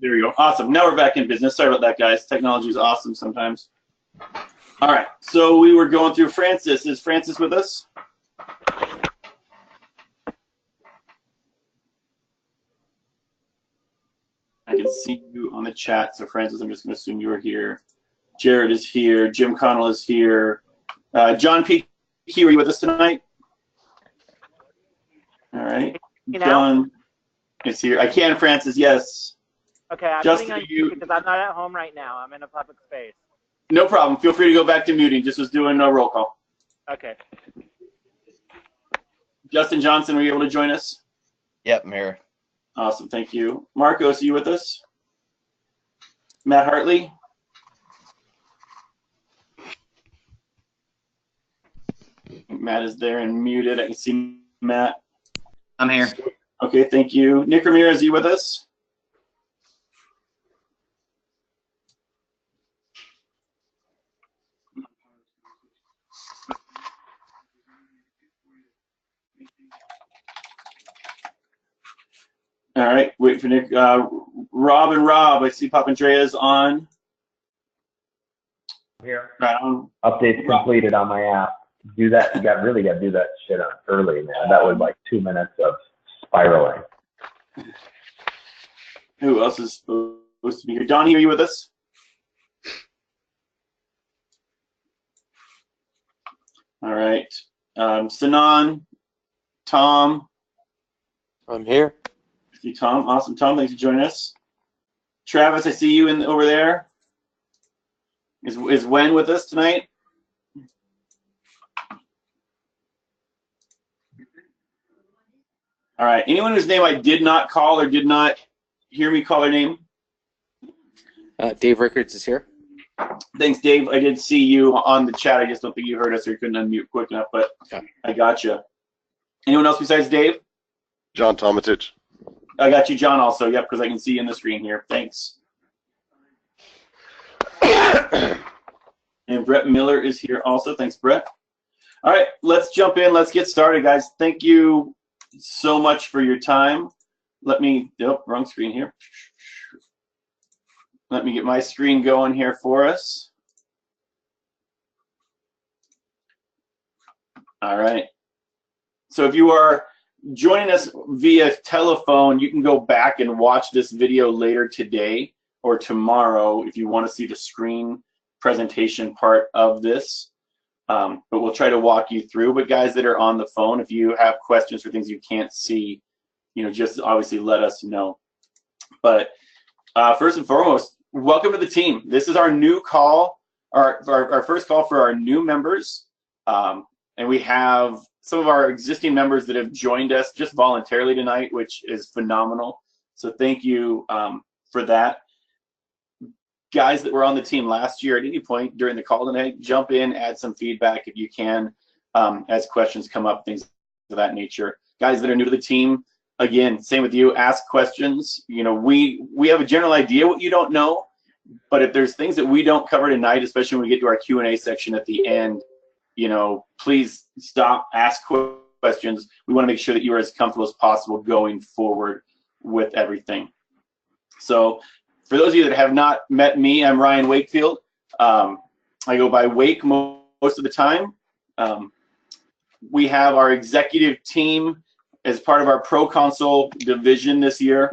There we go. Awesome. Now we're back in business. Sorry about that, guys. Technology is awesome sometimes. All right. So we were going through Francis. Is Francis with us? I can see you on the chat. So Francis, I'm just going to assume you are here. Jared is here. Jim Connell is here. John P. Key, are you with us tonight? All right. John is here. I can, Francis. Yes. Okay, I'm Justin, putting on mute because I'm not at home right now. I'm in a public space. No problem. Feel free to go back to muting. Just was doing a roll call. Okay. Justin Johnson, were you able to join us? Yep, I'm here. Awesome. Thank you. Marcos, are you with us? Matt Hartley? Matt is there and muted. I can see Matt. I'm here. Okay, thank you. Nick Ramirez, are you with us? All right, wait for Nick. Rob and Rob, I see Papandrea's on. Here. Right on. Updates completed on my app. Do that. You really got to do that shit on early, man. That was like 2 minutes of spiraling. Who else is supposed to be here? Donnie, are you with us? All right. Sanan, Tom. I'm here. I see Tom. Awesome. Tom, thanks for joining us. Travis, I see you over there. Is Wen with us tonight? All right. Anyone whose name I did not call or did not hear me call their name? Dave Rickards is here. Thanks, Dave. I did see you on the chat. I just don't think you heard us or you couldn't unmute quick enough, but okay. I got you. Anyone else besides Dave? John Tomatich. I got you, John, also. Yep, because I can see you in the screen here. Thanks. And Brett Miller is here also. Thanks, Brett. All right, let's jump in. Let's get started, guys. Thank you so much for your time. Let me, oh, wrong screen here. Let me get my screen going here for us. All right. So if you are joining us via telephone, you can go back and watch this video later today or tomorrow if you want to see the screen presentation part of this. But we'll try to walk you through. But guys that are on the phone, if you have questions for things you can't see, just obviously let us know. But first and foremost, welcome to the team. This is our new call, our first call for our new members. And we have some of our existing members that have joined us just voluntarily tonight, which is phenomenal. So thank you for that. Guys that were on the team last year, at any point during the call tonight, jump in, add some feedback if you can, as questions come up, things of that nature. Guys that are new to the team, again, same with you, ask questions. We have a general idea what you don't know, but if there's things that we don't cover tonight, especially when we get to our Q&A section at the end, please stop, ask questions. We want to make sure that you are as comfortable as possible going forward with everything. So for those of you that have not met me, I'm Ryan Wakefield. I go by Wake most of the time. We have our executive team as part of our Pro Consul division this year.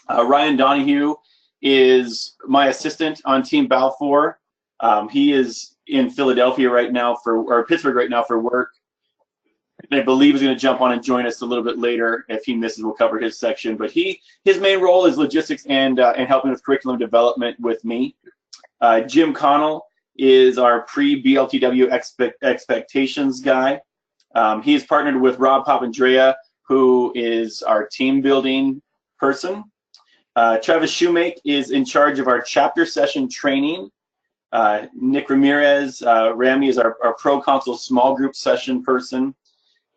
Ryan Donahue is my assistant on Team Balfour. He is in Philadelphia right now or Pittsburgh right now for work. And I believe he's going to jump on and join us a little bit later. If he misses, we'll cover his section. But his main role is logistics and helping with curriculum development with me. Jim Connell is our pre-BLTW expectations guy. He is partnered with Rob Papandrea, who is our team building person. Travis Shoemake is in charge of our chapter session training. Nick Ramirez, Rami is our Pro Consul small group session person.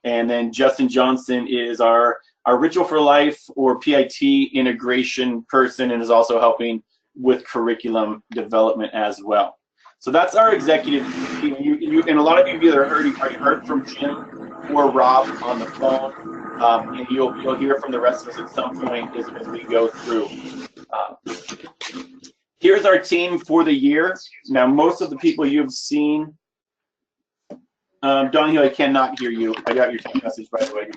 And then Justin Johnson is our Ritual for Life or PIT integration person and is also helping with curriculum development as well. So that's our executive team. And a lot of you have either already heard from Jim or Rob on the phone. and you'll hear from the rest of us at some point as we go through. Here's our team for the year. Now, most of the people you've seen. Donahue, I cannot hear you. I got your text message, by the way.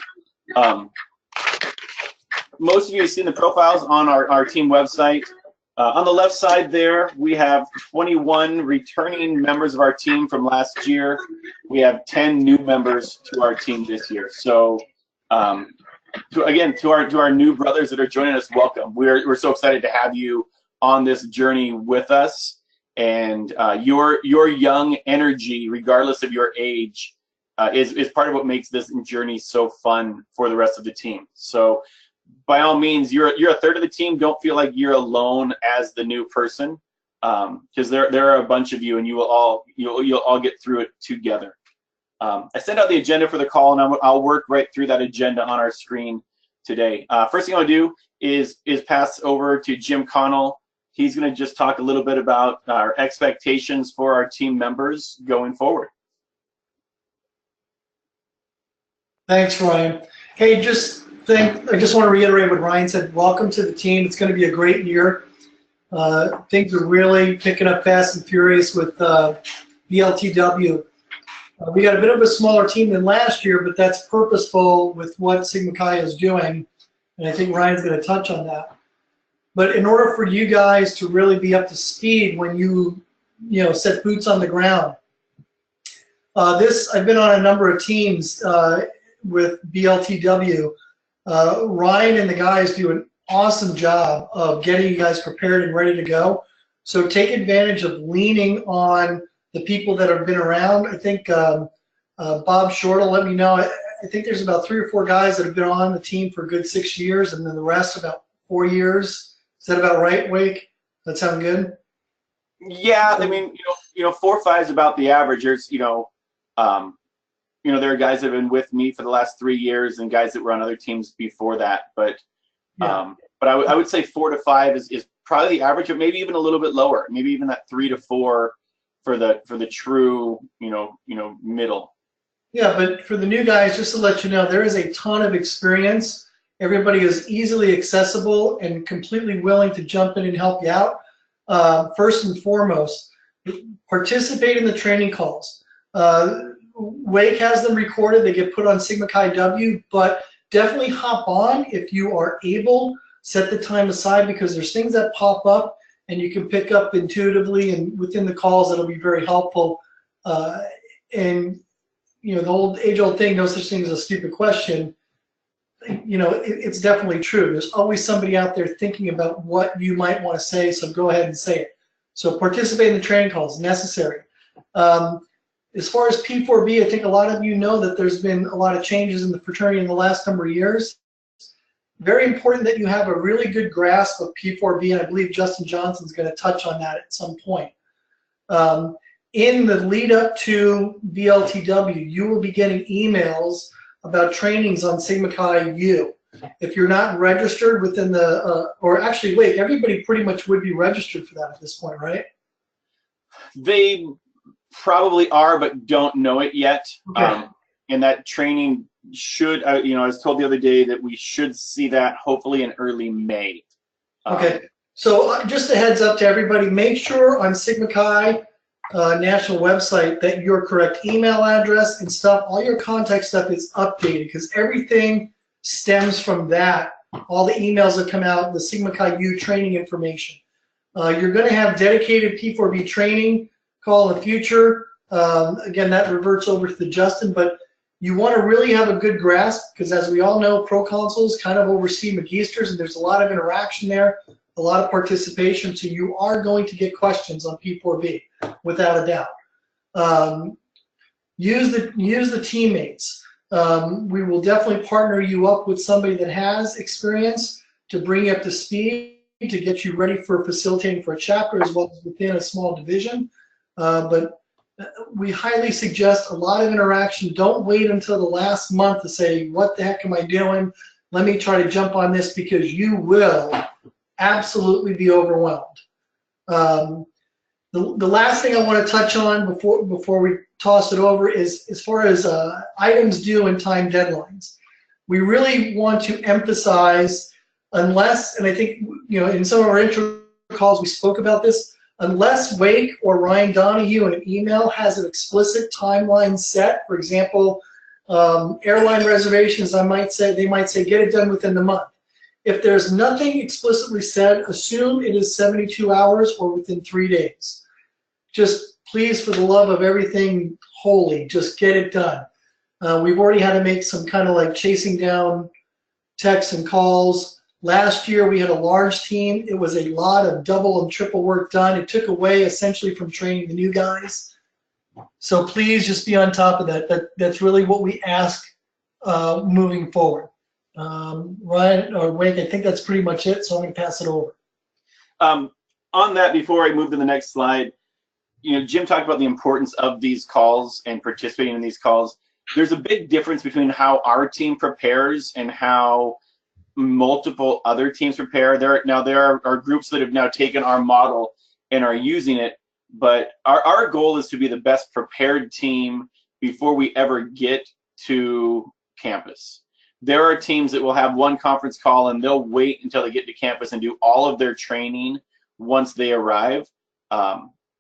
Most of you have seen the profiles on our team website. On the left side there, we have 21 returning members of our team from last year. We have 10 new members to our team this year. So, to our new brothers that are joining us, welcome. We're so excited to have you on this journey with us. And your young energy, regardless of your age, is part of what makes this journey so fun for the rest of the team. So, by all means, you're a third of the team. Don't feel like you're alone as the new person, because there are a bunch of you, and you'll all get through it together. I sent out the agenda for the call, and I'll work right through that agenda on our screen today. First thing I'll do is pass over to Jim Connell. He's going to just talk a little bit about our expectations for our team members going forward. Thanks, Ryan. Hey, I just want to reiterate what Ryan said. Welcome to the team. It's going to be a great year. Things are really picking up fast and furious with BLTW. We got a bit of a smaller team than last year, but that's purposeful with what Sigma Chi is doing, and I think Ryan's going to touch on that. But in order for you guys to really be up to speed when you set boots on the ground, I've been on a number of teams with BLTW. Ryan and the guys do an awesome job of getting you guys prepared and ready to go. So take advantage of leaning on the people that have been around. I think Bob Shortle let me know. I think there's about 3 or 4 guys that have been on the team for a good 6 years, and then the rest about 4 years. Is that about right, Wake? That sound good? Yeah, I mean, 4 or 5 is about the average. There's, there are guys that have been with me for the last 3 years and guys that were on other teams before that. But, Yeah. but I would say 4 to 5 is probably the average, or maybe even a little bit lower. Maybe even that 3 to 4 for the true, middle. Yeah, but for the new guys, just to let you know, there is a ton of experience. Everybody is easily accessible and completely willing to jump in and help you out. First and foremost, participate in the training calls. Wake has them recorded. They get put on Sigma Chi W, but definitely hop on if you are able. Set the time aside, because there's things that pop up and you can pick up intuitively, and within the calls that'll be very helpful. And the old age-old thing, no such thing as a stupid question. It's definitely true. There's always somebody out there thinking about what you might want to say, so go ahead and say it. So participate in the training calls, necessary. As far as P4B, I think a lot of you know that there's been a lot of changes in the fraternity in the last number of years. Very important that you have a really good grasp of P4B, and I believe Justin Johnson's going to touch on that at some point. In the lead up to BLTW, you will be getting emails about trainings on Sigma Chi U. If you're not registered within or actually, wait, everybody pretty much would be registered for that at this point, right? They probably are, but don't know it yet. Okay. And that training should, I was told the other day that we should see that hopefully in early May. Okay, so just a heads up to everybody, make sure on Sigma Chi national website that your correct email address and stuff, all your contact stuff is updated, because everything stems from that. All the emails that come out, the Sigma Chi U training information. You're going to have dedicated P4B training call in the future. Again, that reverts over to Justin, but you want to really have a good grasp, because as we all know, proconsuls kind of oversee magisters, and there's a lot of interaction there, a lot of participation, so you are going to get questions on P4B, without a doubt. Use the teammates. We will definitely partner you up with somebody that has experience to bring you up to speed, to get you ready for facilitating for a chapter as well as within a small division. But we highly suggest a lot of interaction. Don't wait until the last month to say, what the heck am I doing? Let me try to jump on this, because you will absolutely be overwhelmed. The last thing I want to touch on before we toss it over is as far as items due and time deadlines. We really want to emphasize, unless, and I think, in some of our intro calls we spoke about this, unless Wake or Ryan Donahue in an email has an explicit timeline set. For example, airline reservations, they might say get it done within the month. If there's nothing explicitly said, assume it is 72 hours or within 3 days. Just please, for the love of everything holy, just get it done. We've already had to make some kind of like chasing down texts and calls. Last year we had a large team. It was a lot of double and triple work done. It took away essentially from training the new guys. So please just be on top of that. That's really what we ask moving forward. Ryan or Wake, I think that's pretty much it. So I'm going to pass it over. On that, before I move to the next slide, Jim talked about the importance of these calls and participating in these calls. There's a big difference between how our team prepares and how multiple other teams prepare. There are groups that have now taken our model and are using it, but our goal is to be the best prepared team before we ever get to campus. There are teams that will have one conference call and they'll wait until they get to campus and do all of their training once they arrive.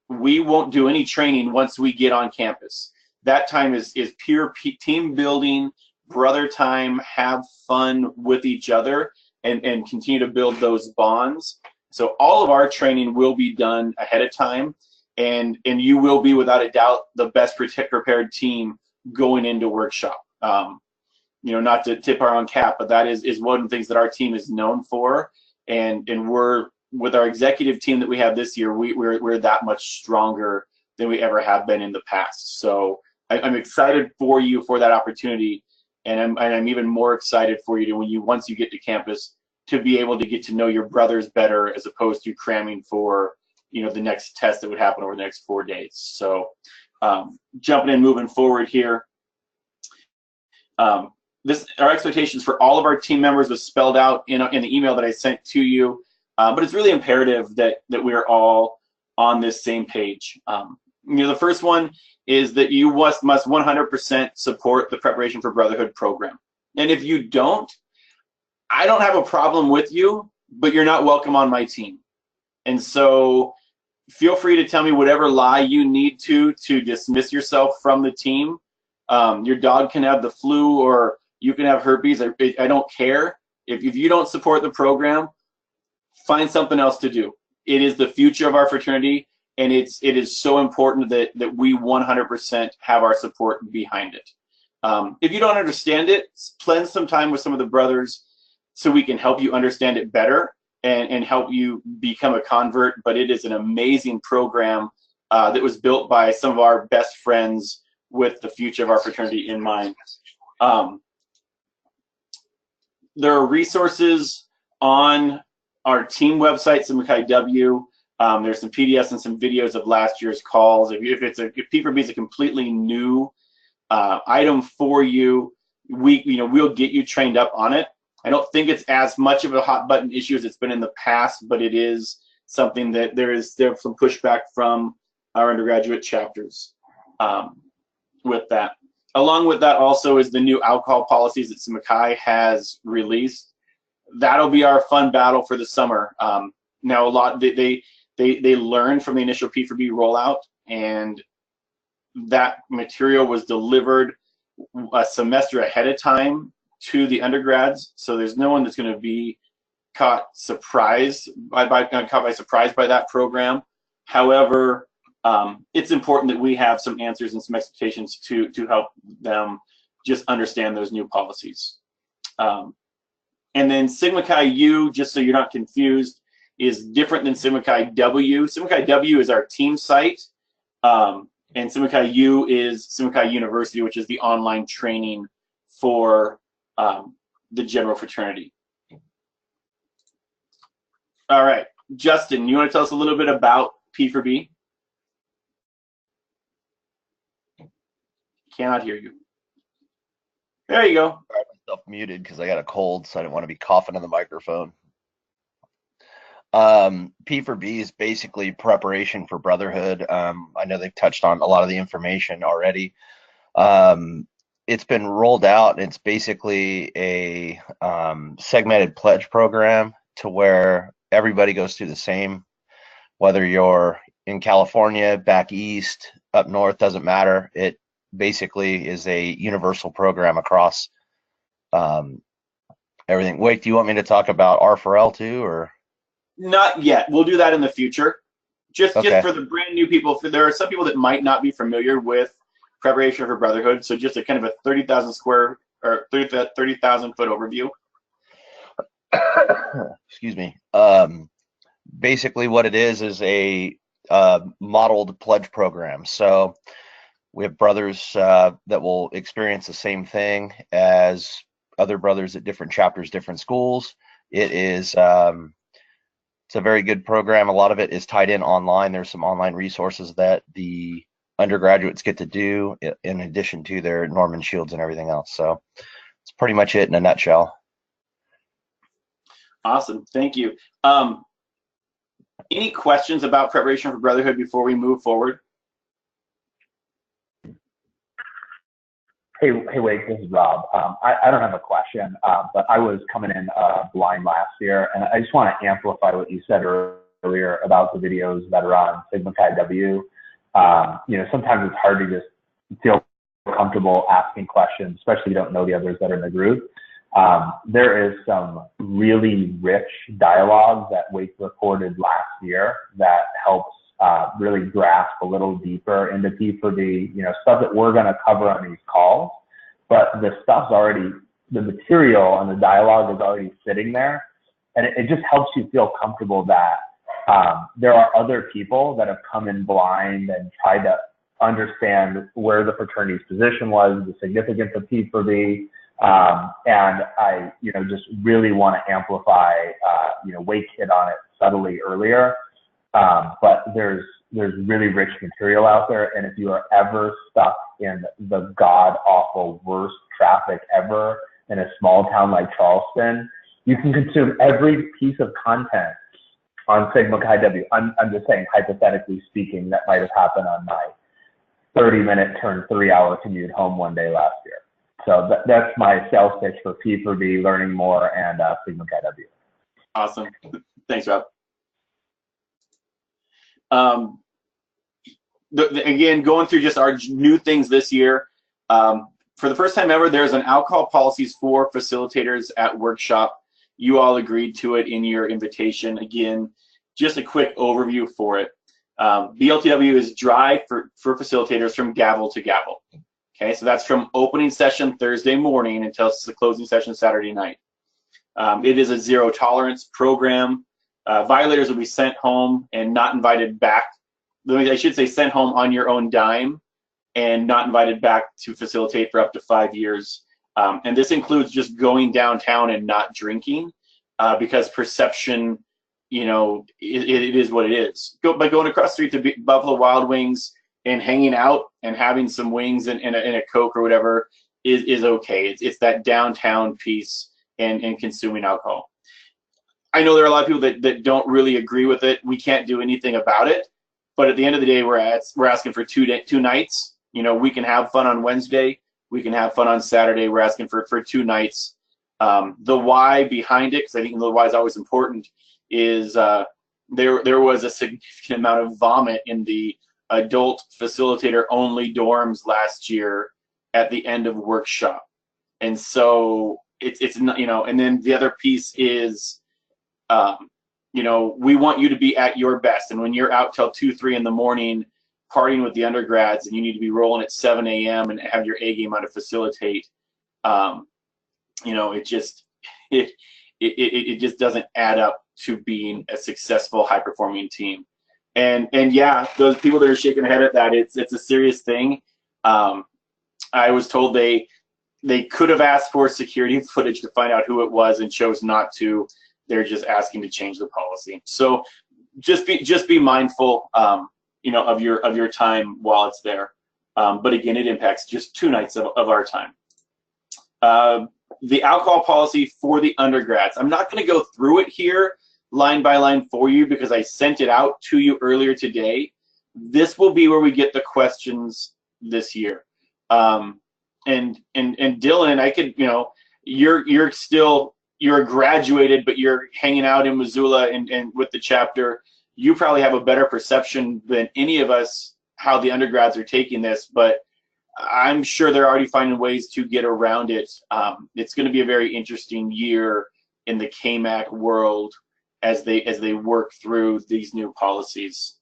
We won't do any training once we get on campus. That time is pure team building, brother time, have fun with each other, and continue to build those bonds. So all of our training will be done ahead of time, and you will be, without a doubt, the best prepared team going into workshop. Not to tip our own cap, but that is one of the things that our team is known for, and we're, with our executive team that we have this year, we're that much stronger than we ever have been in the past. So I'm excited for you for that opportunity, and I'm even more excited for you to, once you get to campus, to be able to get to know your brothers better, as opposed to cramming for the next test that would happen over the next 4 days. So jumping in, moving forward here. Our expectations for all of our team members was spelled out in the email that I sent to you, but it's really imperative that we're all on this same page. The first one is that you must 100% support the Preparation for Brotherhood program. And if you don't, I don't have a problem with you, but you're not welcome on my team. And so feel free to tell me whatever lie you need to dismiss yourself from the team. Your dog can have the flu, or you can have herpes. I don't care. If you don't support the program, find something else to do. It is the future of our fraternity, and it is so important that we 100% have our support behind it. If you don't understand it, spend some time with some of the brothers so we can help you understand it better and help you become a convert. But it is an amazing program that was built by some of our best friends with the future of our fraternity in mind. There are resources on our team website, LTW. There's some PDFs and some videos of last year's calls. If P4B is a completely new item for you, we'll get you trained up on it. I don't think it's as much of a hot button issue as it's been in the past, but it is something that there's some pushback from our undergraduate chapters with that. Along with that also is the new alcohol policies that Semakai has released. That'll be our fun battle for the summer. Now, a lot they learned from the initial P4B rollout, and that material was delivered a semester ahead of time to the undergrads. So there's no one that's going to be caught by surprise by that program. However, it's important that we have some answers and some expectations to help them just understand those new policies. And then Sigma Chi U, just so you're not confused, is different than Sigma Chi W. Sigma Chi W is our team site, and Sigma Chi U is Sigma Chi University, which is the online training for the general fraternity. All right, Justin, you want to tell us a little bit about P4B? Cannot hear you. There you go. I have myself muted because I got a cold, so I didn't want to be coughing in the microphone. P4B is basically preparation for brotherhood. I know they've touched on a lot of the information already. it's been rolled out, and it's basically a segmented pledge program to where everybody goes through the same, whether you're in California, back east, up north, doesn't matter. It basically is a universal program across everything. Wait, do you want me to talk about R4L too, or? Not yet. We'll do that in the future. Just Okay. for the brand new people, there are some people that might not be familiar with preparation for brotherhood. So just a kind of a 30,000 square or 30,000 foot overview. Excuse me. Basically what it is a modeled pledge program. So we have brothers that will experience the same thing as other brothers at different chapters, different schools. It is it's a very good program. A lot of it is tied in online. There's some online resources that the undergraduates get to do in addition to their Norman Shields and everything else. So it's pretty much it in a nutshell. Awesome. Thank you. Any questions about preparation for brotherhood before we move forward? Hey, Wade, this is Rob. I don't have a question, but I was coming in blind last year, and I just want to amplify what you said earlier about the videos that are on Sigma Chi W. Sometimes it's hard to just feel comfortable asking questions, especially if you don't know the others that are in the group. There is some really rich dialogue that Wade recorded last year that helps really grasp a little deeper into P4D, stuff that we're going to cover on these calls, but the stuff's already, the material and the dialogue is already sitting there, and it just helps you feel comfortable that there are other people that have come in blind and tried to understand where the fraternity's position was, the significance of P4D, and I, just really want to amplify, Wade hit on it subtly earlier. But there's really rich material out there, and if you are ever stuck in the god-awful worst traffic ever in a small town like Charleston, you can consume every piece of content on Sigma Chi W. I'm just saying, hypothetically speaking, that might have happened on my 30-minute turn 3-hour commute home one day last year. So that's my sales pitch for P4D, learning more, and Sigma Chi W. Awesome. Thanks, Rob. Again, going through just our new things this year. For the first time ever, there's an alcohol policies for facilitators at workshop. You all agreed to it in your invitation. Again, just a quick overview for it. BLTW is dry for facilitators from gavel to gavel. Okay, so that's from opening session Thursday morning until the closing session Saturday night. It is a zero tolerance program. Violators will be sent home and not invited back. I should say sent home on your own dime and not invited back to facilitate for up to 5 years. And this includes just going downtown and not drinking because perception, it is what it is. By going across the street to Buffalo Wild Wings and hanging out and having some wings and a Coke or whatever is okay. It's that downtown piece and consuming alcohol. I know there are a lot of people that don't really agree with it. We can't do anything about it. But at the end of the day, we're asking for two nights. We can have fun on Wednesday. We can have fun on Saturday. We're asking for 2 nights. The why behind it, because I think the why is always important, is there was a significant amount of vomit in the adult facilitator only dorms last year at the end of workshop. And so it's not, and then the other piece is, we want you to be at your best. And when you're out till 2, 3 in the morning partying with the undergrads and you need to be rolling at 7 a.m. and have your A game out to facilitate, it just doesn't add up to being a successful, high-performing team. And yeah, those people that are shaking their head at that, it's a serious thing. I was told they could have asked for security footage to find out who it was and chose not to. They're just asking to change the policy. So just be mindful, of your time while it's there. But again, it impacts just 2 nights of our time. The alcohol policy for the undergrads. I'm not going to go through it here line by line for you because I sent it out to you earlier today. This will be where we get the questions this year. and Dylan, I could, you know, you're graduated, but you're hanging out in Missoula and with the chapter. You probably have a better perception than any of us how the undergrads are taking this, but I'm sure they're already finding ways to get around it. It's going to be a very interesting year in the KMAC world as they work through these new policies.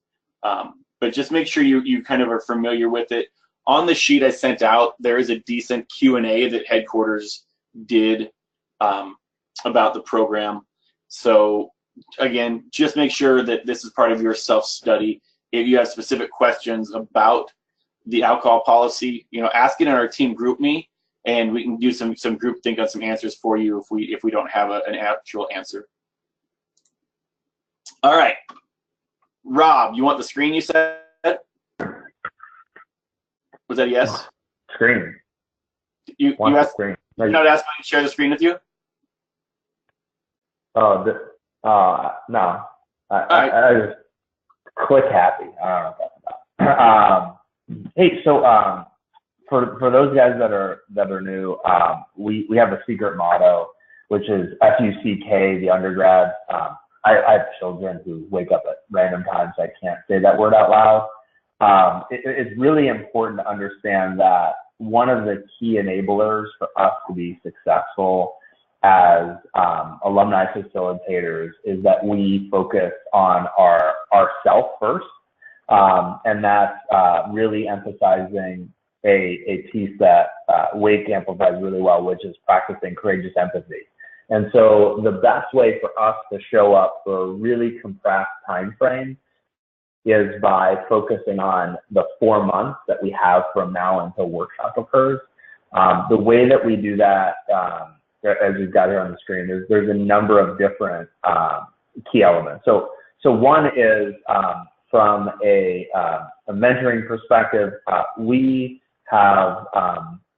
But just make sure you kind of are familiar with it. On the sheet I sent out, there is a decent Q&A that headquarters did about the program. So again, just make sure that this is part of your self-study. If you have specific questions about the alcohol policy, you know, ask it in our team group me, and we can do some group think on some answers for you if we don't have an actual answer. All right, Rob, you want the screen you said? Was that a yes? Screen. You asked. Screen. You're not asking me to share the screen with you? Oh, no. I just click happy. I don't know what that's about. Hey, so for those guys that are new, we have a secret motto, which is FUCK, the undergrad. I have children who wake up at random times, so I can't say that word out loud. It's really important to understand that one of the key enablers for us to be successful as alumni facilitators is that we focus on ourself first, and that's really emphasizing a piece that Wake amplifies really well, which is practicing courageous empathy. And so the best way for us to show up for a really compressed time frame is by focusing on the 4 months that we have from now until workshop occurs. The way that we do that, as we've got here on the screen, there's a number of different key elements. So one is from a mentoring perspective, we have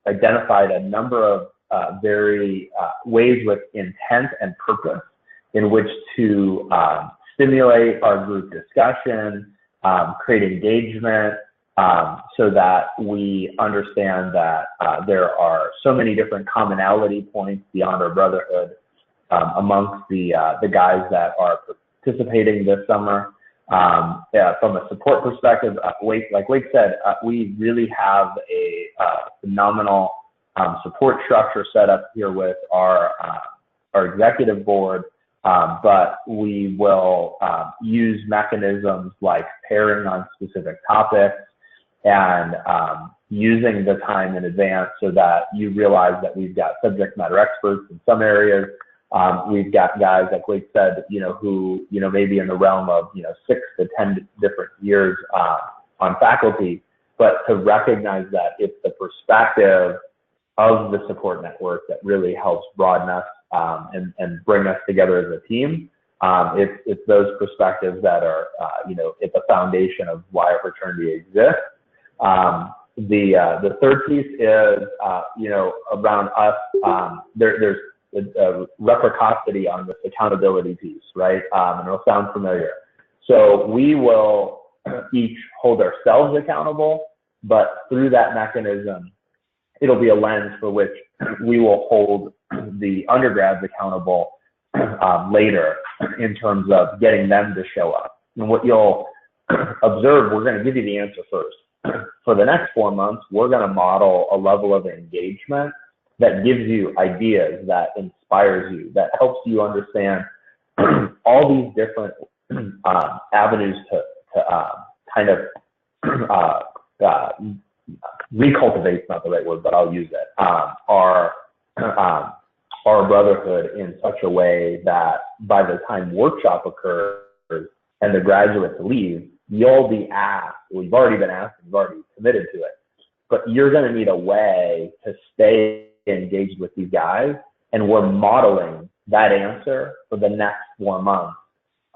identified a number of very ways with intent and purpose in which to stimulate our group discussion, create engagement, so that we understand that there are so many different commonality points beyond our brotherhood amongst the guys that are participating this summer. From a support perspective, like Wake said, we really have a phenomenal support structure set up here with our executive board, but we will use mechanisms like pairing on specific topics and using the time in advance so that you realize that we've got subject matter experts in some areas. We've got guys, like Wade said, who, maybe in the realm of, 6 to 10 different years on faculty, but to recognize that it's the perspective of the support network that really helps broaden us and bring us together as a team. It's those perspectives that are, at the foundation of why a fraternity exists. The third piece is, around us, there's reciprocity on this accountability piece, right? And it'll sound familiar. So we will each hold ourselves accountable, but through that mechanism, it'll be a lens for which we will hold the undergrads accountable later in terms of getting them to show up. And what you'll observe, we're going to give you the answer first. For the next 4 months, we're going to model a level of engagement that gives you ideas, that inspires you, that helps you understand all these different avenues to kind of recultivate, not the right word, but I'll use it, our brotherhood in such a way that by the time workshop occurs and the graduates leave, you'll be asked, well, you've already been asked, you've already committed to it, but you're going to need a way to stay engaged with these guys, and we're modeling that answer for the next 4 months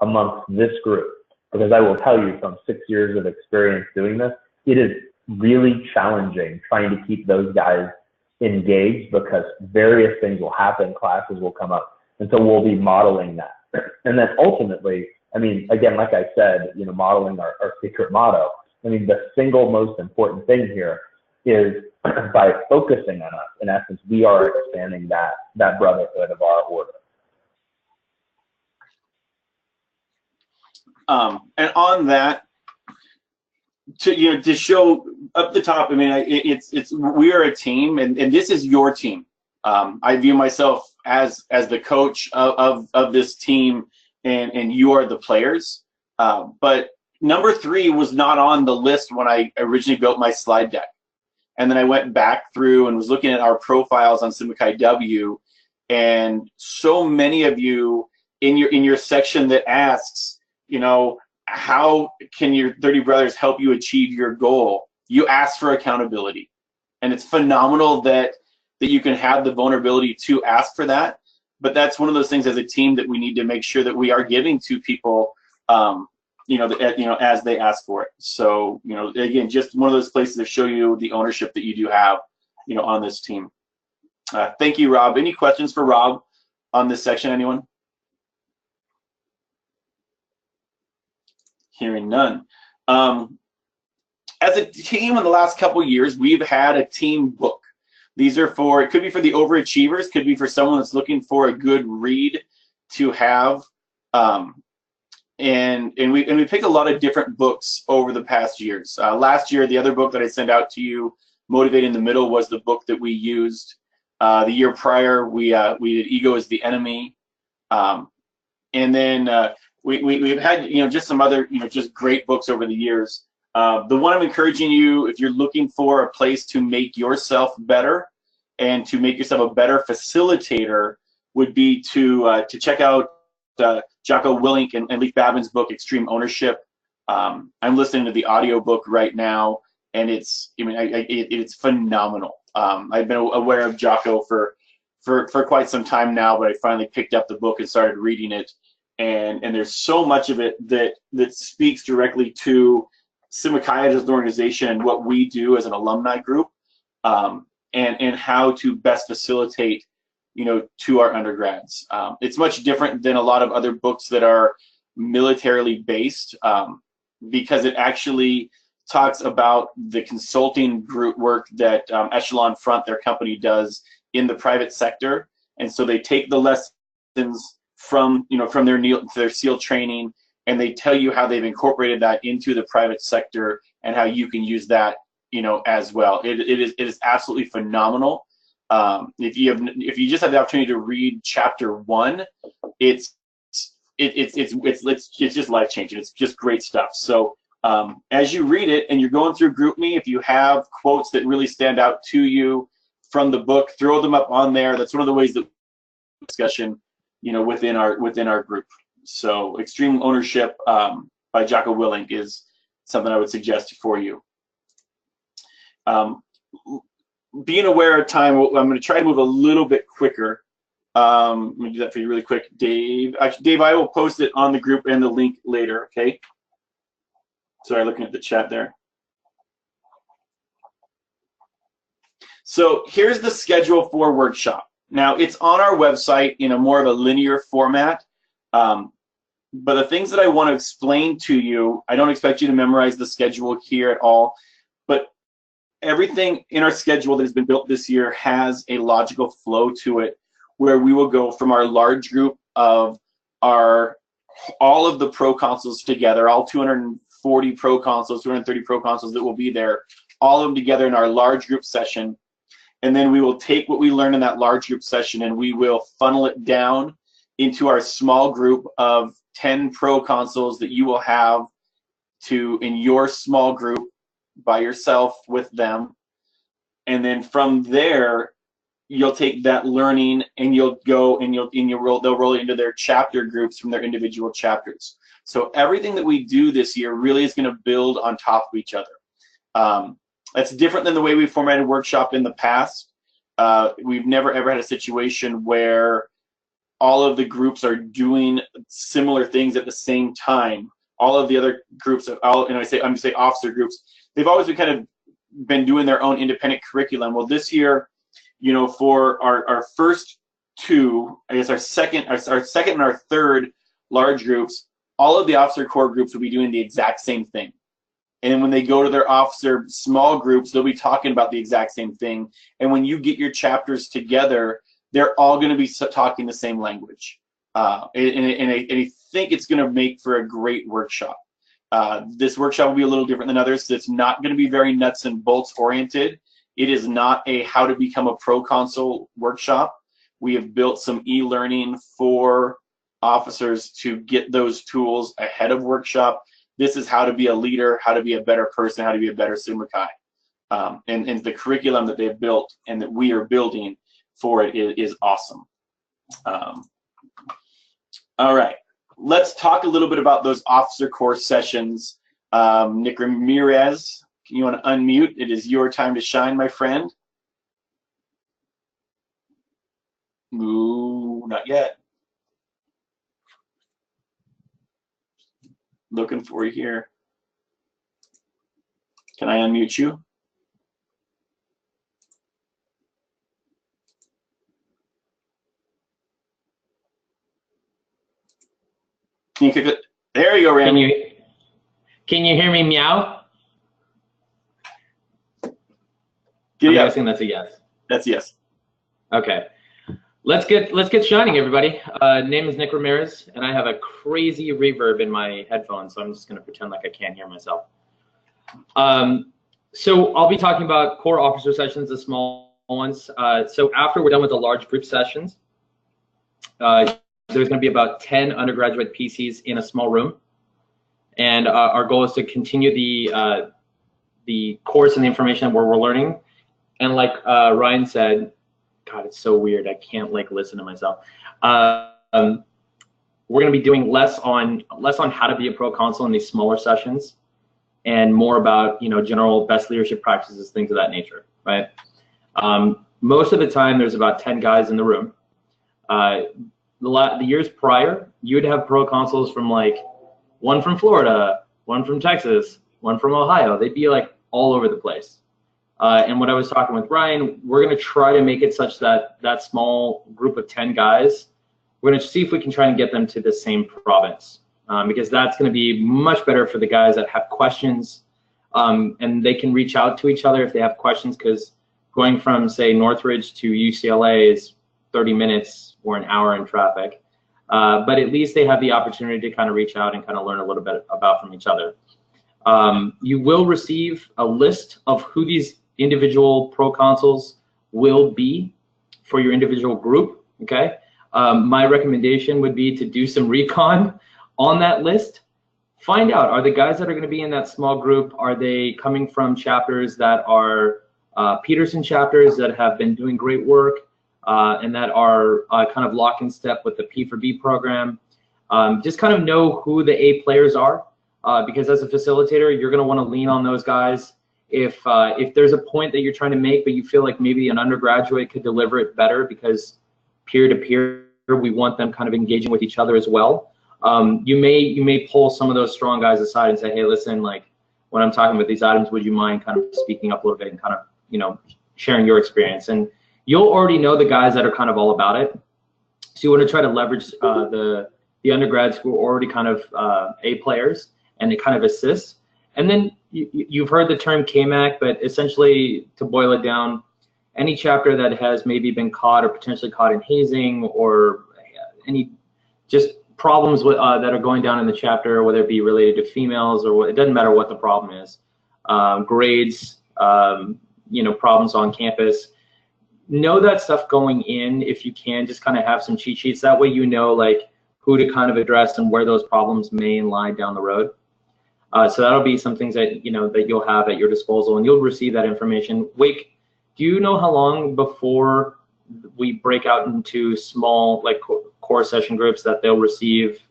amongst this group. Because I will tell you, from 6 years of experience doing this, it is really challenging trying to keep those guys engaged because various things will happen, classes will come up, and so we'll be modeling that. And then ultimately, I mean, again, like I said, modeling our secret motto, I mean, the single most important thing here is by focusing on us, in essence, we are expanding that brotherhood of our order. And on that, to show up the top, I mean, we are a team, and this is your team. I view myself as the coach of this team, and you are the players. But number 3 was not on the list when I originally built my slide deck. And then I went back through and was looking at our profiles on Sigma Chi W, and so many of you in your section that asks, you know, how can your 30 brothers help you achieve your goal? You ask for accountability, and it's phenomenal that you can have the vulnerability to ask for that. But that's one of those things as a team that we need to make sure that we are giving to people, as they ask for it. So, again, just one of those places to show you the ownership that you do have, on this team. Thank you, Rob. Any questions for Rob on this section, anyone? Hearing none. As a team in the last couple of years, we've had a team book. These are it could be for the overachievers, could be for someone that's looking for a good read to have. And we picked a lot of different books over the past years. Last year, the other book that I sent out to you, Motivate in the Middle, was the book that we used. The year prior, we did Ego is the Enemy. And then we've had just some other just great books over the years. The one I'm encouraging you, if you're looking for a place to make yourself better and to make yourself a better facilitator, would be to check out Jocko Willink and Leif Babin's book, Extreme Ownership. I'm listening to the audio book right now, and it's phenomenal. I've been aware of Jocko for quite some time now, but I finally picked up the book and started reading it, and there's so much of it that speaks directly to Sigma Chi as an organization and what we do as an alumni group, and how to best facilitate to our undergrads. It's much different than a lot of other books that are militarily based, because it actually talks about the consulting group work that Echelon Front, their company, does in the private sector. And so they take the lessons from their SEAL training, and they tell you how they've incorporated that into the private sector and how you can use that as well. It is absolutely phenomenal. If you just have the opportunity to read chapter 1, it's just life changing. It's just great stuff. So as you read it and you're going through GroupMe, if you have quotes that really stand out to you from the book, throw them up on there. That's one of the ways that discussion within our group. So Extreme Ownership by Jocko Willink is something I would suggest for you. Being aware of time, I'm going to try to move a little bit quicker. Let me do that for you really quick, Dave. Actually, Dave, I will post it on the group and the link later, okay? Sorry, looking at the chat there. So here's the schedule for workshop. Now, it's on our website in a more of a linear format, but the things that I want to explain to you, I don't expect you to memorize the schedule here at all, but everything in our schedule that has been built this year has a logical flow to it, where we will go from our large group of all of the pro consuls together, all 240 pro consuls, 230 pro consuls that will be there, all of them together in our large group session. And then we will take what we learn in that large group session and we will funnel it down into our small group of 10 pro consuls that you will have in your small group by yourself with them. And then from there, you'll take that learning and you'll go and they'll roll it into their chapter groups from their individual chapters. So everything that we do this year really is going to build on top of each other. That's different than the way we formatted workshop in the past. We've never ever had a situation where all of the groups are doing similar things at the same time. All of the other groups, I'm going to say officer groups, they've always been doing their own independent curriculum. Well, this year, for our first two, I guess our second and our third large groups, all of the officer corps groups will be doing the exact same thing. And then when they go to their officer small groups, they'll be talking about the exact same thing. And when you get your chapters together, they're all going to be talking the same language. And I think it's going to make for a great workshop. This workshop will be a little different than others. So it's not going to be very nuts and bolts oriented. It is not a how to become a pro consul workshop. We have built some e-learning for officers to get those tools ahead of workshop. This is how to be a leader, how to be a better person, how to be a better Sigma Chi. And the curriculum that they've built and that we are building for it is awesome. All right, let's talk a little bit about those officer course sessions. Nick Ramirez, you want to unmute? It is your time to shine, my friend. Ooh, not yet. Looking for you here. Can I unmute you? Can you click it? There you go, Randy. Can you hear me meow? I'm guessing that's a yes. That's a yes. Okay. Let's get shining, everybody. Name is Nick Ramirez, and I have a crazy reverb in my headphones, so I'm just gonna pretend like I can't hear myself. So I'll be talking about core officer sessions, the small ones. So after we're done with the large group sessions, there's gonna be about 10 undergraduate PCs in a small room, and our goal is to continue the course and the information where we're learning. And like Ryan said, God, it's so weird. I can't like listen to myself. We're going to be doing less on how to be a pro consul in these smaller sessions, and more about general best leadership practices, things of that nature, right? Most of the time, there's about 10 guys in the room. The years prior, you'd have pro consuls from like one from Florida, one from Texas, one from Ohio. They'd be like all over the place. And what I was talking with Ryan, we're going to try to make it such that that small group of 10 guys, we're going to see if we can try and get them to the same province, because that's going to be much better for the guys that have questions, and they can reach out to each other if they have questions, because going from, say, Northridge to UCLA is 30 minutes or an hour in traffic. But at least they have the opportunity to kind of reach out and kind of learn a little bit about from each other. You will receive a list of who these individual pro consuls will be for your individual group, okay? My recommendation would be to do some recon on that list. Find out, are the guys that are gonna be in that small group, are they coming from chapters that are Peterson chapters that have been doing great work and that are kind of lock in step with the P4B program? Just kind of know who the A players are, because as a facilitator, you're gonna wanna lean on those guys. If there's a point that you're trying to make, but you feel like maybe an undergraduate could deliver it better, because peer-to-peer, we want them kind of engaging with each other as well. You may pull some of those strong guys aside and say, hey, listen, like when I'm talking about these items, would you mind kind of speaking up a little bit and kind of, sharing your experience? And you'll already know the guys that are kind of all about it. So you want to try to leverage the undergrads who are already kind of A players and to kind of assist. And then you've heard the term KMAC, but essentially, to boil it down, any chapter that has maybe been caught or potentially caught in hazing, or any just problems with, that are going down in the chapter, whether it be related to females or what, it doesn't matter what the problem is, grades, problems on campus. Know that stuff going in if you can. Just kind of have some cheat sheets. That way like who to kind of address and where those problems may lie down the road. So that'll be some things that that you'll have at your disposal, and you'll receive that information. Wake, do you know how long before we break out into small like core session groups that they'll receive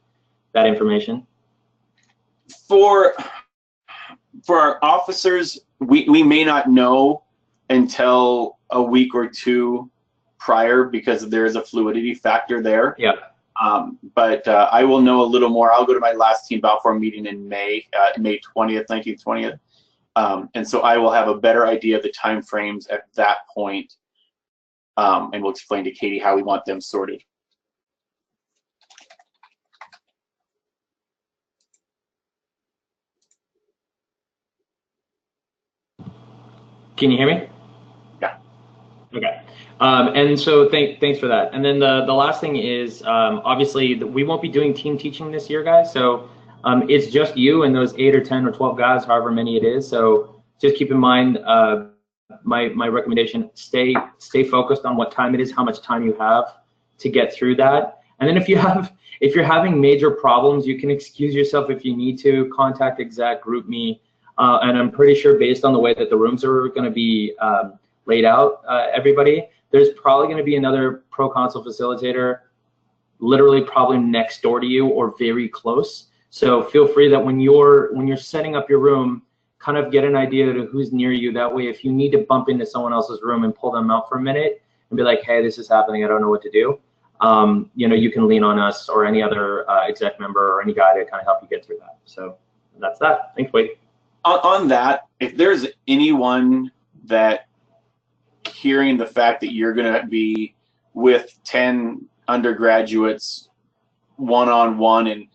that information? For our officers, we may not know until a week or two prior, because there is a fluidity factor there. Yeah. But I will know a little more. I'll go to my last Team Balfour meeting in May, May 20th, 19th, 20th. And so I will have a better idea of the time frames at that point. And we'll explain to Katie how we want them sorted. Can you hear me? Yeah. Okay. And so thanks for that. And then the last thing is, obviously we won't be doing team teaching this year, guys. So it's just you and those 8 or 10 or 12 guys, however many it is. So just keep in mind, my recommendation, stay focused on what time it is, how much time you have to get through that. And then if you're having major problems, you can excuse yourself if you need to, contact exec, group me. And I'm pretty sure based on the way that the rooms are going to be laid out, everybody, there's probably going to be another Pro Consul facilitator literally probably next door to you or very close. So feel free that when you're setting up your room, kind of get an idea of who's near you. That way, if you need to bump into someone else's room and pull them out for a minute and be like, hey, this is happening, I don't know what to do. You can lean on us or any other exec member or any guy to kind of help you get through that. So that's that. Thanks, Wade. On that, if there's anyone that hearing the fact that you're going to be with 10 undergraduates one-on-one and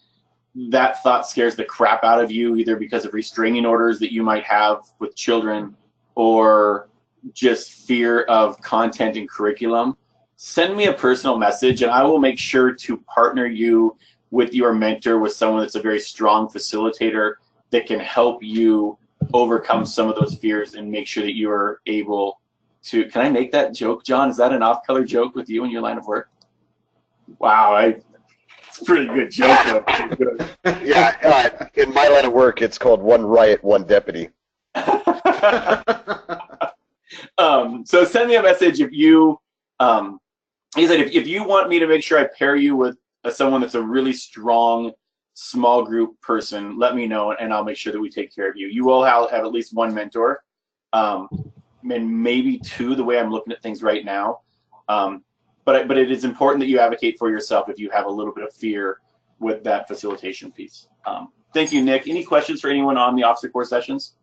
that thought scares the crap out of you, either because of restraining orders that you might have with children or just fear of content and curriculum, send me a personal message and I will make sure to partner you with your mentor, with someone that's a very strong facilitator that can help you overcome some of those fears and make sure that you are able to. Can I make that joke, John? Is that an off-color joke with you in your line of work? Wow, it's a pretty good joke. Yeah, in my line of work, it's called one riot, one deputy. So send me a message if you, like I said, if you want me to make sure I pair you with someone that's a really strong small group person, let me know and I'll make sure that we take care of you. You all have at least one mentor, and maybe 2 the way I'm looking at things right now. But it is important that you advocate for yourself if you have a little bit of fear with that facilitation piece. Thank you, Nick. Any questions for anyone on the officer corps sessions?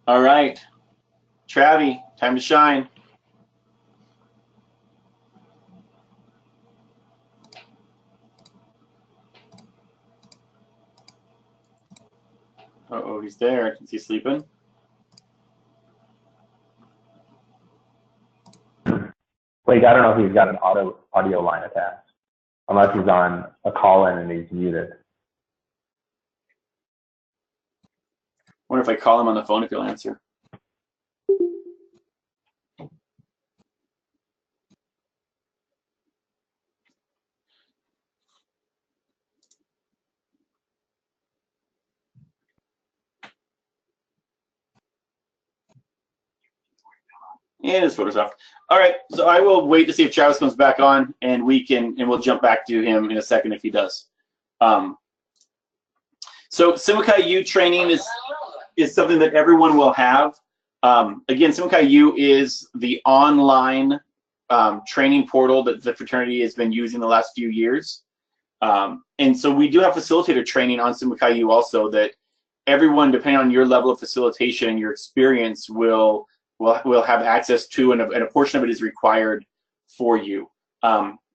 All right, Travi, time to shine. Uh-oh, he's there. Is he sleeping? Wait, I don't know if he's got an audio line attached, unless he's on a call-in and he's muted. Wonder if I call him on the phone if he'll answer. And his photos off. All right, so I will wait to see if Travis comes back on, and we'll jump back to him in a second if he does. So Simulcai U training is something that everyone will have. Again, Simulcai U is the online training portal that the fraternity has been using the last few years. And so we do have facilitator training on Simulcai U also that everyone, depending on your level of facilitation and your experience, will have access to, and a portion of it is required for you.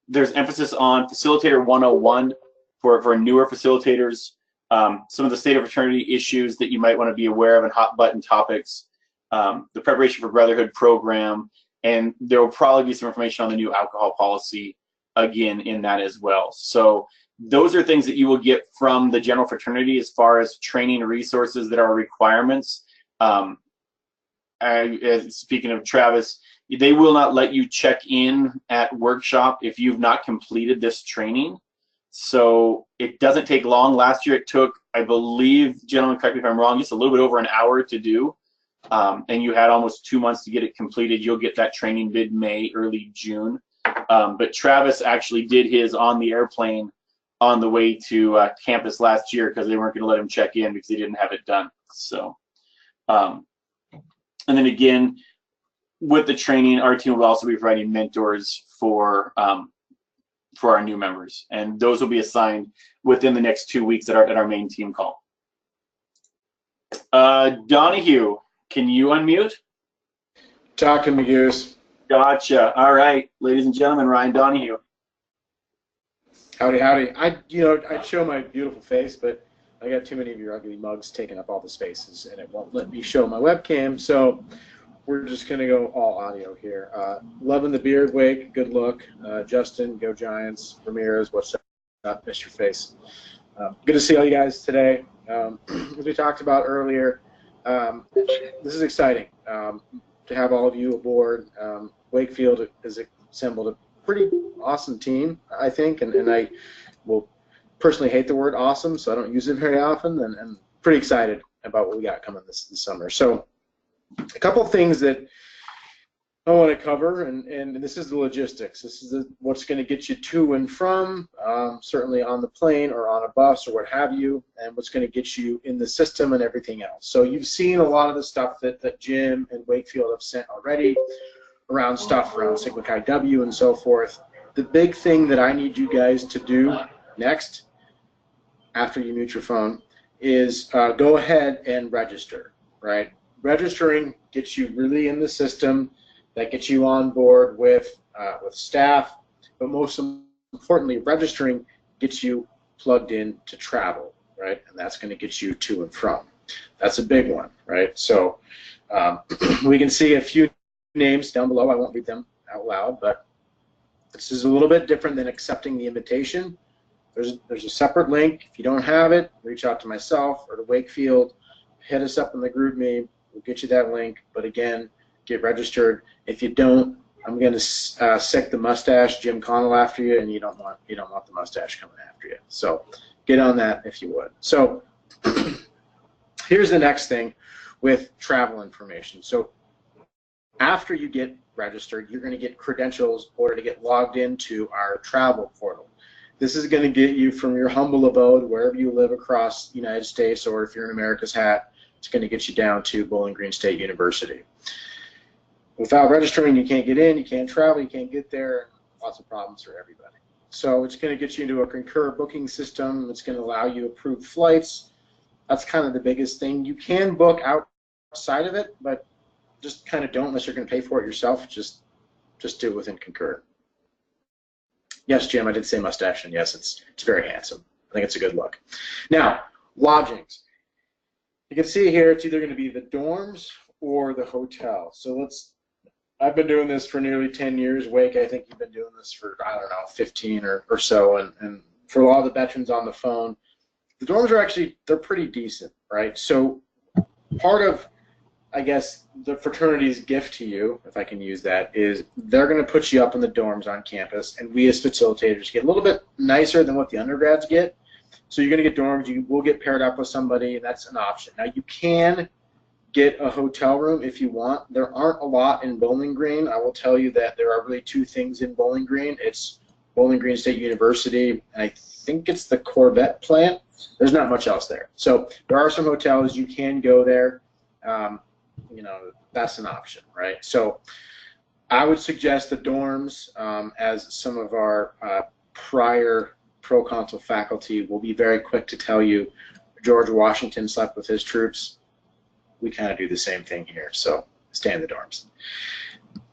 There's emphasis on Facilitator 101 for newer facilitators, some of the state of fraternity issues that you might want to be aware of and hot button topics, the Preparation for Brotherhood program, and there will probably be some information on the new alcohol policy again in that as well. So those are things that you will get from the general fraternity as far as training resources that are requirements. Speaking of Travis, they will not let you check in at workshop if you've not completed this training. So it doesn't take long. Last year it took, I believe, gentlemen, correct me if I'm wrong, just a little bit over an hour to do. And you had almost 2 months to get it completed. You'll get that training mid-May, early June. But Travis actually did his on the airplane on the way to campus last year because they weren't going to let him check in because he didn't have it done. So. And then again, with the training, our team will also be providing mentors for our new members, and those will be assigned within the next 2 weeks at our main team call. Donahue, can you unmute? Talking to Goose. Gotcha. All right, ladies and gentlemen, Ryan Donahue. Howdy, howdy. I'd show my beautiful face, but I got too many of your ugly mugs taking up all the spaces, and it won't let me show my webcam. So we're just gonna go all audio here. Loving the beard, Wake. Good look. Justin, go Giants. Ramirez, what's up? Missed your face. Good to see all you guys today. As we talked about earlier, this is exciting to have all of you aboard. Wakefield has assembled a pretty awesome team, I think, and I will personally hate the word awesome, so I don't use it very often, and I'm pretty excited about what we got coming this summer. So a couple things that I want to cover, and this is the logistics. This is what's going to get you to and from, certainly on the plane or on a bus or what have you, and what's going to get you in the system and everything else. So you've seen a lot of the stuff that Jim and Wakefield have sent already around stuff around Sigma Chi W and so forth. The big thing that I need you guys to do next, after you mute your phone, is go ahead and register, right? Registering gets you really in the system. That gets you on board with staff, but most importantly, registering gets you plugged in to travel, right? And that's going to get you to and from. That's a big one, right? So we can see a few names down below. I won't read them out loud, but this is a little bit different than accepting the invitation. There's a separate link. If you don't have it, reach out to myself or to Wakefield. Hit us up in the group me. We'll get you that link. But again, get registered. If you don't, I'm going to sick the mustache Jim Connell after you, and you don't want the mustache coming after you. So get on that if you would. So here's the next thing with travel information. So after you get registered, you're going to get credentials in order to get logged into our travel portal. This is going to get you from your humble abode, wherever you live across the United States, or if you're in America's hat, it's going to get you down to Bowling Green State University. Without registering, you can't get in, you can't travel, you can't get there, lots of problems for everybody. So it's going to get you into a concur booking system. It's going to allow you approved flights. That's kind of the biggest thing. You can book outside of it, but just kind of don't unless you're going to pay for it yourself. Just do it within concur. Yes, Jim, I did say mustache, and yes, it's very handsome. I think it's a good look. Now, lodgings. You can see here it's either going to be the dorms or the hotel. So I've been doing this for nearly 10 years. Wake, I think you've been doing this for, I don't know, 15 or so. And for a lot of the veterans on the phone, the dorms are actually, they're pretty decent, right? So part of, I guess, the fraternity's gift to you, if I can use that, is they're going to put you up in the dorms on campus, and we as facilitators get a little bit nicer than what the undergrads get. So you're going to get dorms. You will get paired up with somebody, and that's an option. Now, you can get a hotel room if you want. There aren't a lot in Bowling Green. I will tell you that there are really two things in Bowling Green. It's Bowling Green State University, and I think it's the Corvette plant. There's not much else there. So there are some hotels. You can go there. You know, that's an option, right? So I would suggest the dorms, as some of our prior pro-consul faculty will be very quick to tell you. George Washington slept with his troops. We kind of do the same thing here, so stay in the dorms.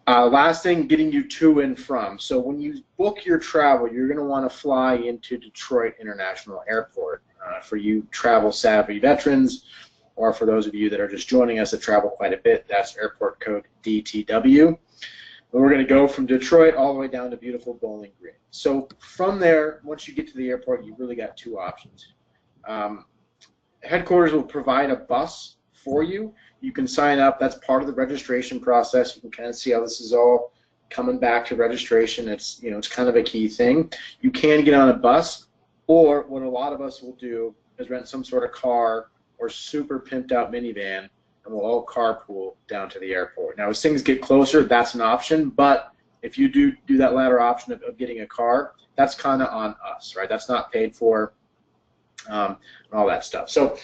Last thing, getting you to and from. So when you book your travel, you're going to want to fly into Detroit International Airport. For you travel-savvy veterans, or for those of you that are just joining us that travel quite a bit, that's airport code DTW. And we're going to go from Detroit all the way down to beautiful Bowling Green. So from there, once you get to the airport, you've really got two options. Headquarters will provide a bus for you. You can sign up. That's part of the registration process. You can kind of see how this is all coming back to registration. It's, you know, it's kind of a key thing. You can get on a bus, or what a lot of us will do is rent some sort of car or super pimped out minivan, and we'll all carpool down to the airport. Now, as things get closer, that's an option, but if you do that latter option of getting a car, that's kind of on us, right? That's not paid for, and all that stuff. So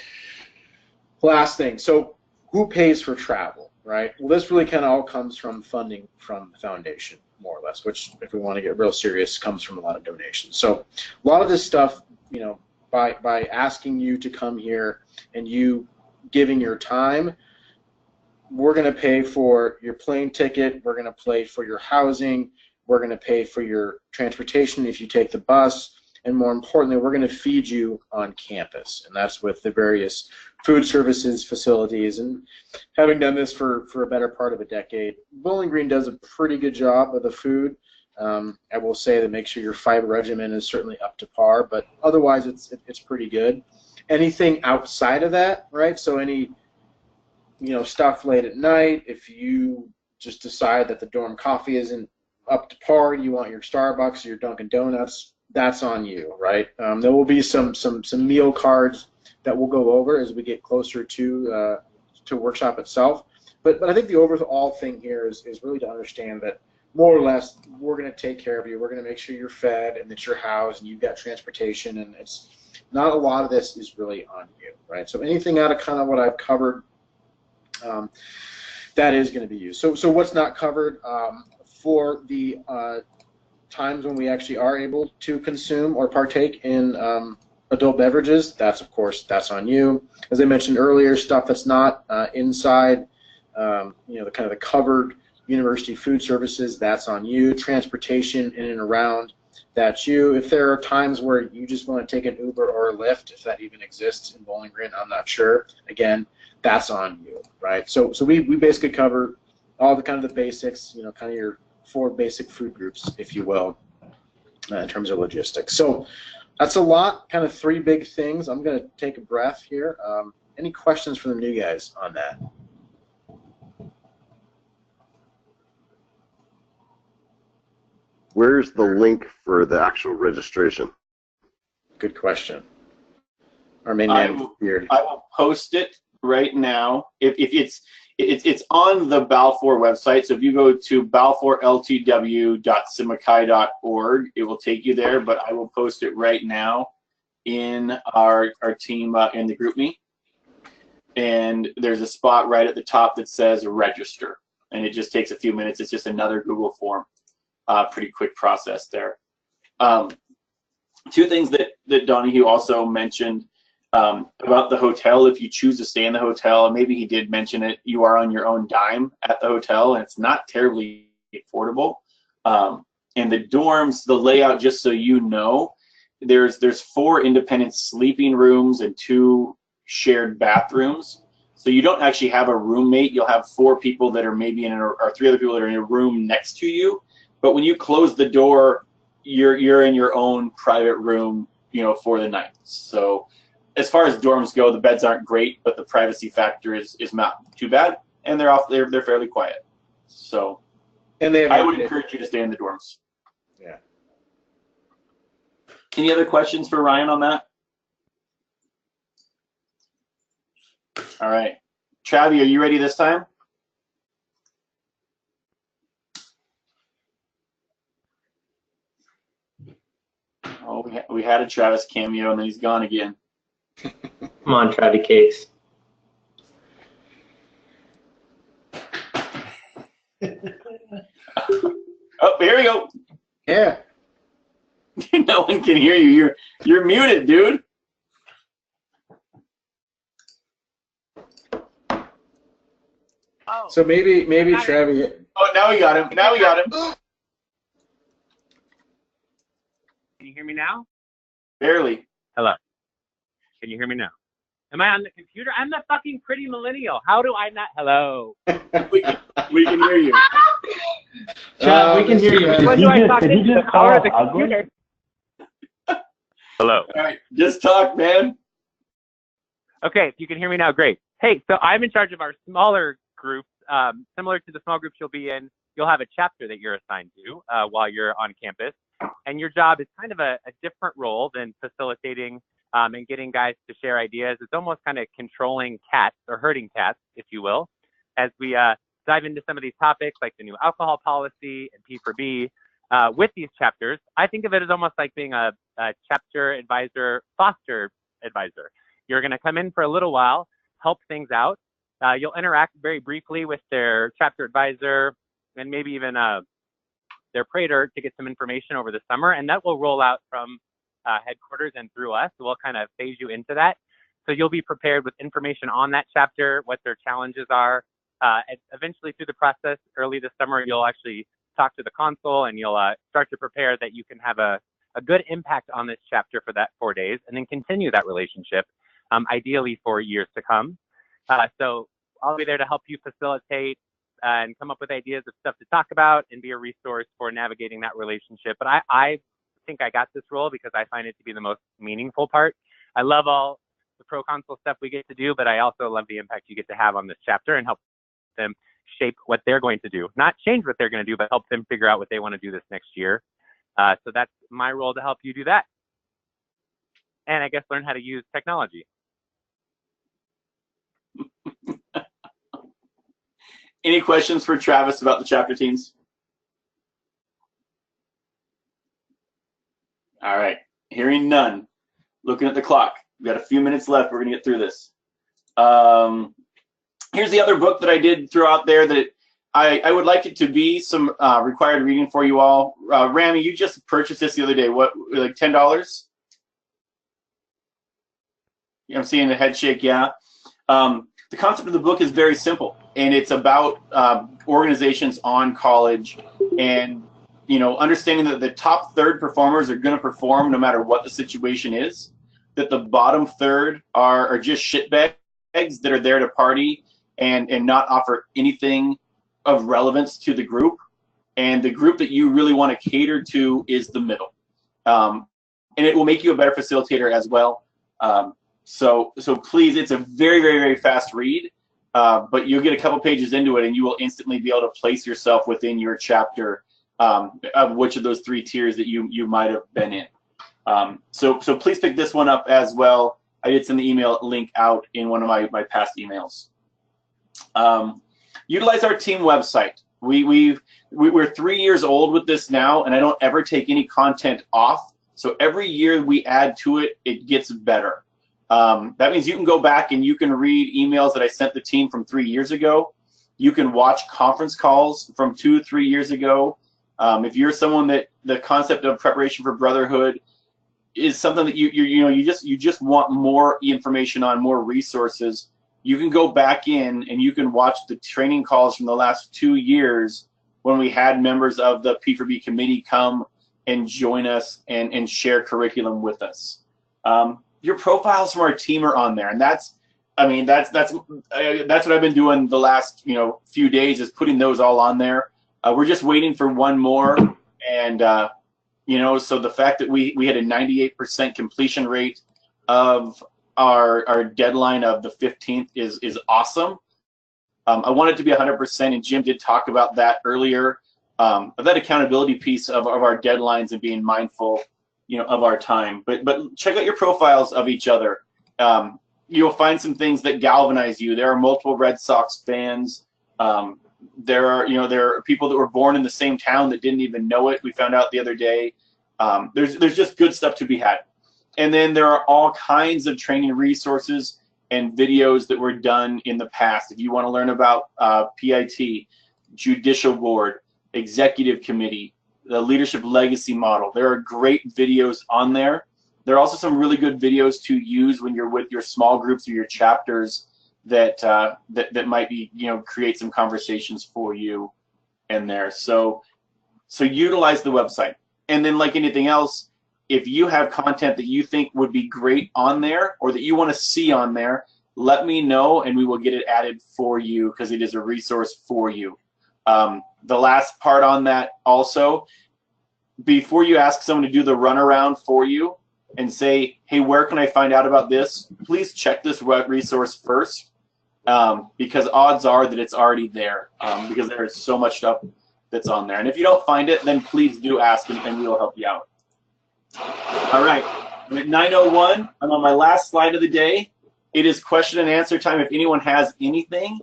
last thing, so who pays for travel, right? Well, this really kind of all comes from funding from the foundation, more or less, which, if we want to get real serious, comes from a lot of donations. So a lot of this stuff, you know, by asking you to come here and you giving your time, we're going to pay for your plane ticket, we're going to pay for your housing, we're going to pay for your transportation if you take the bus, and more importantly, we're going to feed you on campus, and that's with the various food services facilities. And having done this for a better part of a decade, Bowling Green does a pretty good job of the food. I will say that make sure your fiber regimen is certainly up to par, but otherwise it's pretty good. Anything outside of that, right? So any stuff late at night, if you just decide that the dorm coffee isn't up to par, you want your Starbucks or your Dunkin' Donuts, that's on you, right? There will be some meal cards that we'll go over as we get closer to workshop itself. But I think the overall thing here is really to understand that more or less we're going to take care of you. We're going to make sure you're fed and that you're housed and you've got transportation, and it's not a lot of this is really on you, right? So anything out of kind of what I've covered, that is going to be used. So what's not covered for the times when we actually are able to consume or partake in adult beverages, that's on you. As I mentioned earlier, stuff that's not inside, the kind of the covered university food services, that's on you. Transportation in and around, that's you. If there are times where you just want to take an Uber or a Lyft, if that even exists in Bowling Green, I'm not sure. Again, that's on you, right? So we basically cover all the kind of the basics, kind of your 4 basic food groups, if you will, in terms of logistics. So that's a lot, kind of 3 big things. I'm going to take a breath here. Any questions from the new guys on that? Where's the link for the actual registration? Good question. Our main man here. I will post it right now. If it's on the Balfour website, so if you go to balfourltw.simacai.org, it will take you there. But I will post it right now in our team in the group me. And there's a spot right at the top that says register, and it just takes a few minutes. It's just another Google form. Pretty quick process there. 2 things that Donahue also mentioned about the hotel. If you choose to stay in the hotel, and maybe he did mention it, you are on your own dime at the hotel, and it's not terribly affordable. And the dorms, the layout, just so you know, there's 4 independent sleeping rooms and 2 shared bathrooms. So you don't actually have a roommate. You'll have 4 people that are maybe or 3 other people that are in a room next to you. But when you close the door, you're in your own private room, for the night. So as far as dorms go, the beds aren't great, but the privacy factor is not too bad, and they're fairly quiet. So I would encourage you to stay in the dorms. Yeah. Any other questions for Ryan on that? All right. Travi, are you ready this time? Oh, we had a Travis cameo, and then he's gone again. Come on, Travi Cakes. Oh, here we go. Yeah. No one can hear you. You're muted, dude. Oh. So maybe Travi. Oh, now we got him. Can you hear me now? Barely. Hello. Can you hear me now? Am I on the computer? I'm the fucking pretty millennial. How do I not? Hello. we can hear you. Chad, we can hear you. When do I talk into the power of the computer? Hello. All right, just talk, man. Okay, if you can hear me now, great. Hey, so I'm in charge of our smaller groups. Similar to the small groups you'll be in, you'll have a chapter that you're assigned to while you're on campus. And your job is kind of a different role than facilitating and getting guys to share ideas. It's almost kind of controlling cats or herding cats, if you will, as we dive into some of these topics like the new alcohol policy and P4B. With these chapters, I think of it as almost like being a chapter advisor, foster advisor. You're going to come in for a little while, help things out. You'll interact very briefly with their chapter advisor and maybe even their praetor to get some information over the summer, and that will roll out from headquarters and through us. So we'll kind of phase you into that. So you'll be prepared with information on that chapter, what their challenges are. And eventually through the process, early this summer, you'll actually talk to the consul and you'll start to prepare that you can have a a good impact on this chapter for that 4 days, and then continue that relationship, ideally for years to come. So I'll be there to help you facilitate and come up with ideas of stuff to talk about and be a resource for navigating that relationship. But I think I got this role because I find it to be the most meaningful part. I love all the pro-consul stuff we get to do, but I also love the impact you get to have on this chapter and help them shape what they're going to do. Not change what they're going to do, but help them figure out what they want to do this next year. So that's my role, to help you do that. And I guess learn how to use technology. Any questions for Travis about the chapter teams? All right, hearing none. Looking at the clock, we got a few minutes left. We're gonna get through this. Here's the other book that I did throw out there that I would like it to be some required reading for you all. Rami, you just purchased this the other day. What, like $10? Yeah, I'm seeing the head shake, yeah. The concept of the book is very simple, and it's about organizations on college, and understanding that the top third performers are going to perform no matter what the situation is, that the bottom third are just shitbags that are there to party and not offer anything of relevance to the group, and the group that you really want to cater to is the middle, and it will make you a better facilitator as well. So please, it's a very, very, very fast read, but you'll get a couple pages into it and you will instantly be able to place yourself within your chapter of which of those 3 tiers that you might have been in. So please pick this one up as well. I did send the email link out in one of my past emails. Utilize our team website. We're 3 years old with this now, and I don't ever take any content off. So every year we add to it, it gets better. That means you can go back and you can read emails that I sent the team from 3 years ago. You can watch conference calls from 2-3 years ago. If you're someone that the concept of preparation for brotherhood is something that you just want more information on, more resources, you can go back in and you can watch the training calls from the last 2 years when we had members of the P4B committee come and join us and share curriculum with us. Your profiles from our team are on there, and that's what I've been doing the last few days, is putting those all on there. We're just waiting for one more, and so the fact that we had a 98% completion rate of our deadline of the 15th is awesome. I want it to be 100%, and Jim did talk about that earlier, of that accountability piece of our deadlines and being mindful of our time. But check out your profiles of each other. You'll find some things that galvanize you. There are multiple Red Sox fans. There are people that were born in the same town that didn't even know it. We found out the other day. There's just good stuff to be had. And then there are all kinds of training resources and videos that were done in the past. If you want to learn about PIT, Judicial Board, Executive Committee, the Leadership Legacy Model, there are great videos on there. There are also some really good videos to use when you're with your small groups or your chapters that might be create some conversations for you in there. So utilize the website. And then, like anything else, if you have content that you think would be great on there or that you want to see on there, let me know and we will get it added for you, because it is a resource for you. The last part on that also, before you ask someone to do the runaround for you and say, hey, where can I find out about this? Please check this resource first, because odds are that it's already there, because there is so much stuff that's on there. And if you don't find it, then please do ask and we will help you out. All right, I'm at 9:01. I'm on my last slide of the day. It is question and answer time. If anyone has anything,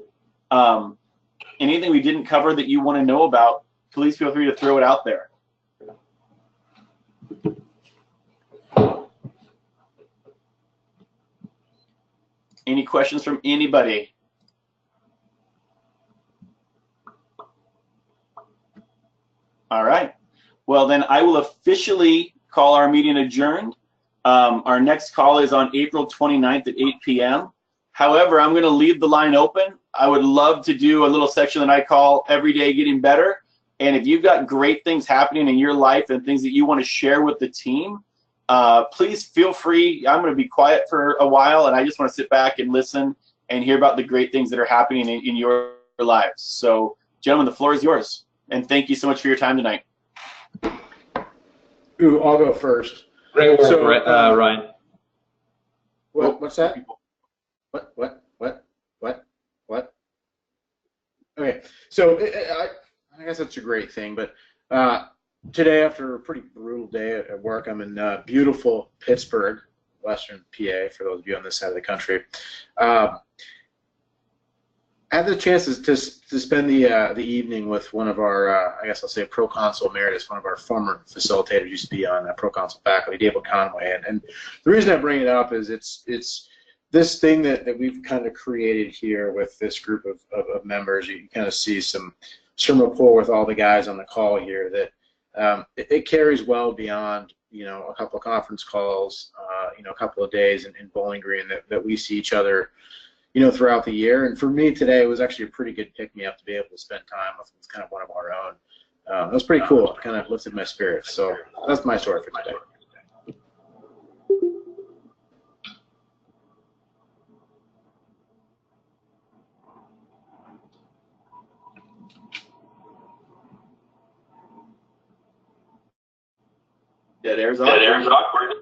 anything we didn't cover that you want to know about, please feel free to throw it out there. Any questions from anybody? All right. Well, then I will officially call our meeting adjourned. Our next call is on April 29th at 8 p.m. However, I'm going to leave the line open. I would love to do a little section that I call Every Day Getting Better, And if you've got great things happening in your life and things that you want to share with the team, please feel free. I'm going to be quiet for a while, and I just want to sit back and listen and hear about the great things that are happening in your lives. So, gentlemen, the floor is yours. And thank you so much for your time tonight. Ooh, I'll go first. Great work, So, Ryan. What's that? What? Okay, so I guess that's a great thing, but today, after a pretty brutal day at work, I'm in beautiful Pittsburgh, Western PA, for those of you on this side of the country. I had the chance to spend the evening with one of our, I guess I'll say, Proconsul Emeritus, one of our former facilitators, used to be on Proconsul faculty, David Conway. And the reason I bring it up is it's this thing that we've kind of created here with this group of members. You kind of see some rapport with all the guys on the call here that it carries well beyond, you know, a couple of conference calls, you know, a couple of days in Bowling Green that we see each other, you know, throughout the year. And for me today, it was actually a pretty good pick-me-up to be able to spend time with kind of one of our own. It was pretty cool. It kind of lifted my spirits. So that's my story for today. Dead air's awkward.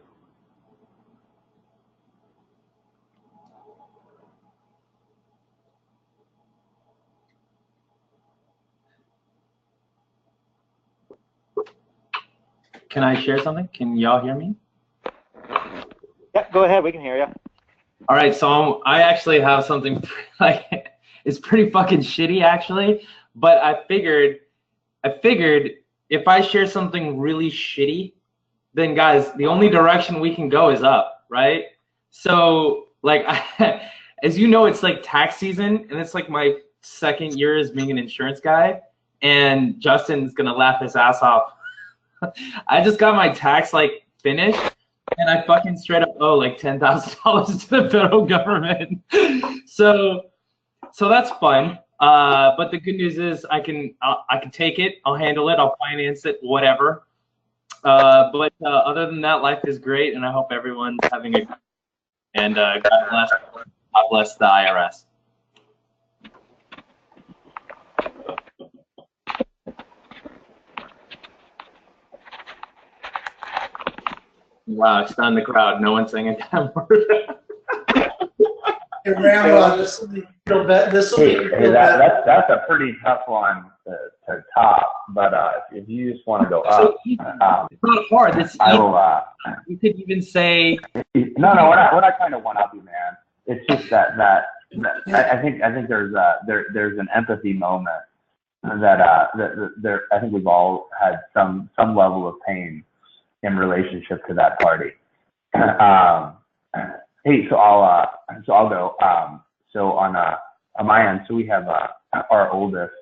Can I share something? Can y'all hear me? Yeah, go ahead. We can hear you. All right, so I actually have something like it's pretty fucking shitty actually, but I figured if I share something really shitty, then guys, the only direction we can go is up, right? So like, as you know, it's like tax season, and it's like my second year as being an insurance guy, and Justin's gonna laugh his ass off. I just got my tax like finished, and I fucking straight up owe like $10,000 to the federal government. so that's fun. But the good news is I can take it. I'll handle it. I'll finance it. Whatever. But other than that, life is great, and I hope everyone's having a good time. And God bless the IRS. Wow, it's not in the crowd. No one's saying a damn word. Hey, Rambo, this will make you feel better. That's a pretty tough one to top. But if you just want to go up, it's not hard. You could even say. No, we're not trying to one up you, man. It's just that I think there's an empathy moment that I think we've all had some level of pain in relationship to that party. Hey, so I'll go. So on my end, so we have our oldest.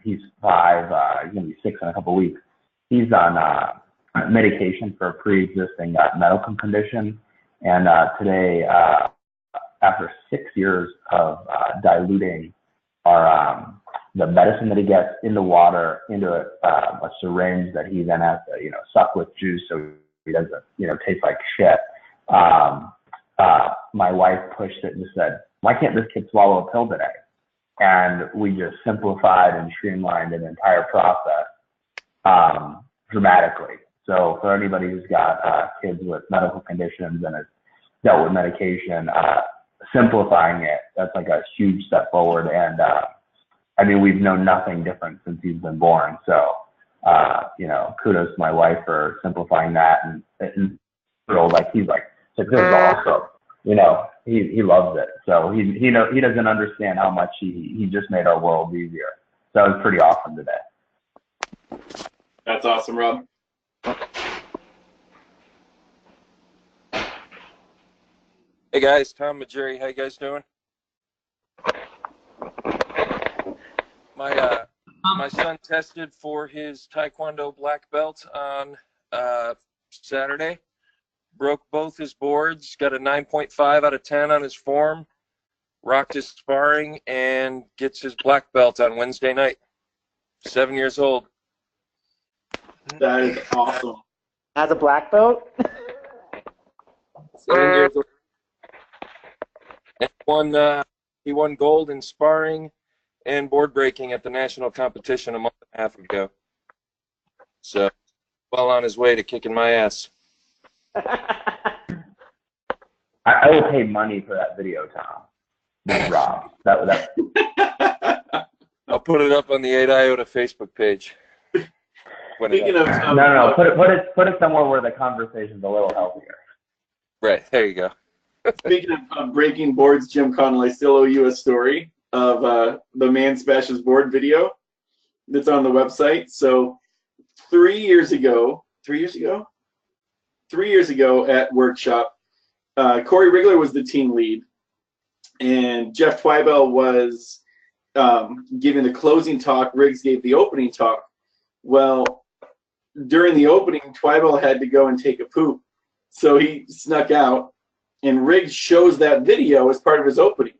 He's 5. He's gonna be 6 in a couple weeks. He's on medication for a pre-existing medical condition, and today, after 6 years of diluting our the medicine that he gets in the water into a syringe that he then has to suck with juice so he doesn't taste like shit. My wife pushed it and said, "Why can't this kid swallow a pill today?" And we just simplified and streamlined an entire process dramatically. So for anybody who's got kids with medical conditions and has dealt with medication, simplifying it, that's like a huge step forward. And I mean, we've known nothing different since he's been born. So, kudos to my wife for simplifying that. And like, he's like, this is awesome. He loves it. So he doesn't understand how much he just made our world easier. So it was pretty awesome today. That's awesome, Rob. Hey guys, Tom and Jerry, how you guys doing? My son tested for his Taekwondo black belt on Saturday. Broke both his boards, got a 9.5 out of 10 on his form, rocked his sparring, and gets his black belt on Wednesday night. 7 years old. That is awesome. As a black belt? 7 years old. And he won gold in sparring and board breaking at the national competition a month and a half ago. So, well on his way to kicking my ass. I will pay money for that video, Tom. With Rob. That. I'll put it up on the 8 Iota Facebook page. Speaking of No. Put it somewhere where the conversation's a little healthier. Right, there you go. Speaking of breaking boards, Jim Connell, I still owe you a story of the Man Smashes board video that's on the website. So 3 years ago at Workshop, Corey Rigler was the team lead, and Jeff Twibell was giving the closing talk. Riggs gave the opening talk. Well, during the opening, Twibell had to go and take a poop, so he snuck out, and Riggs shows that video as part of his opening.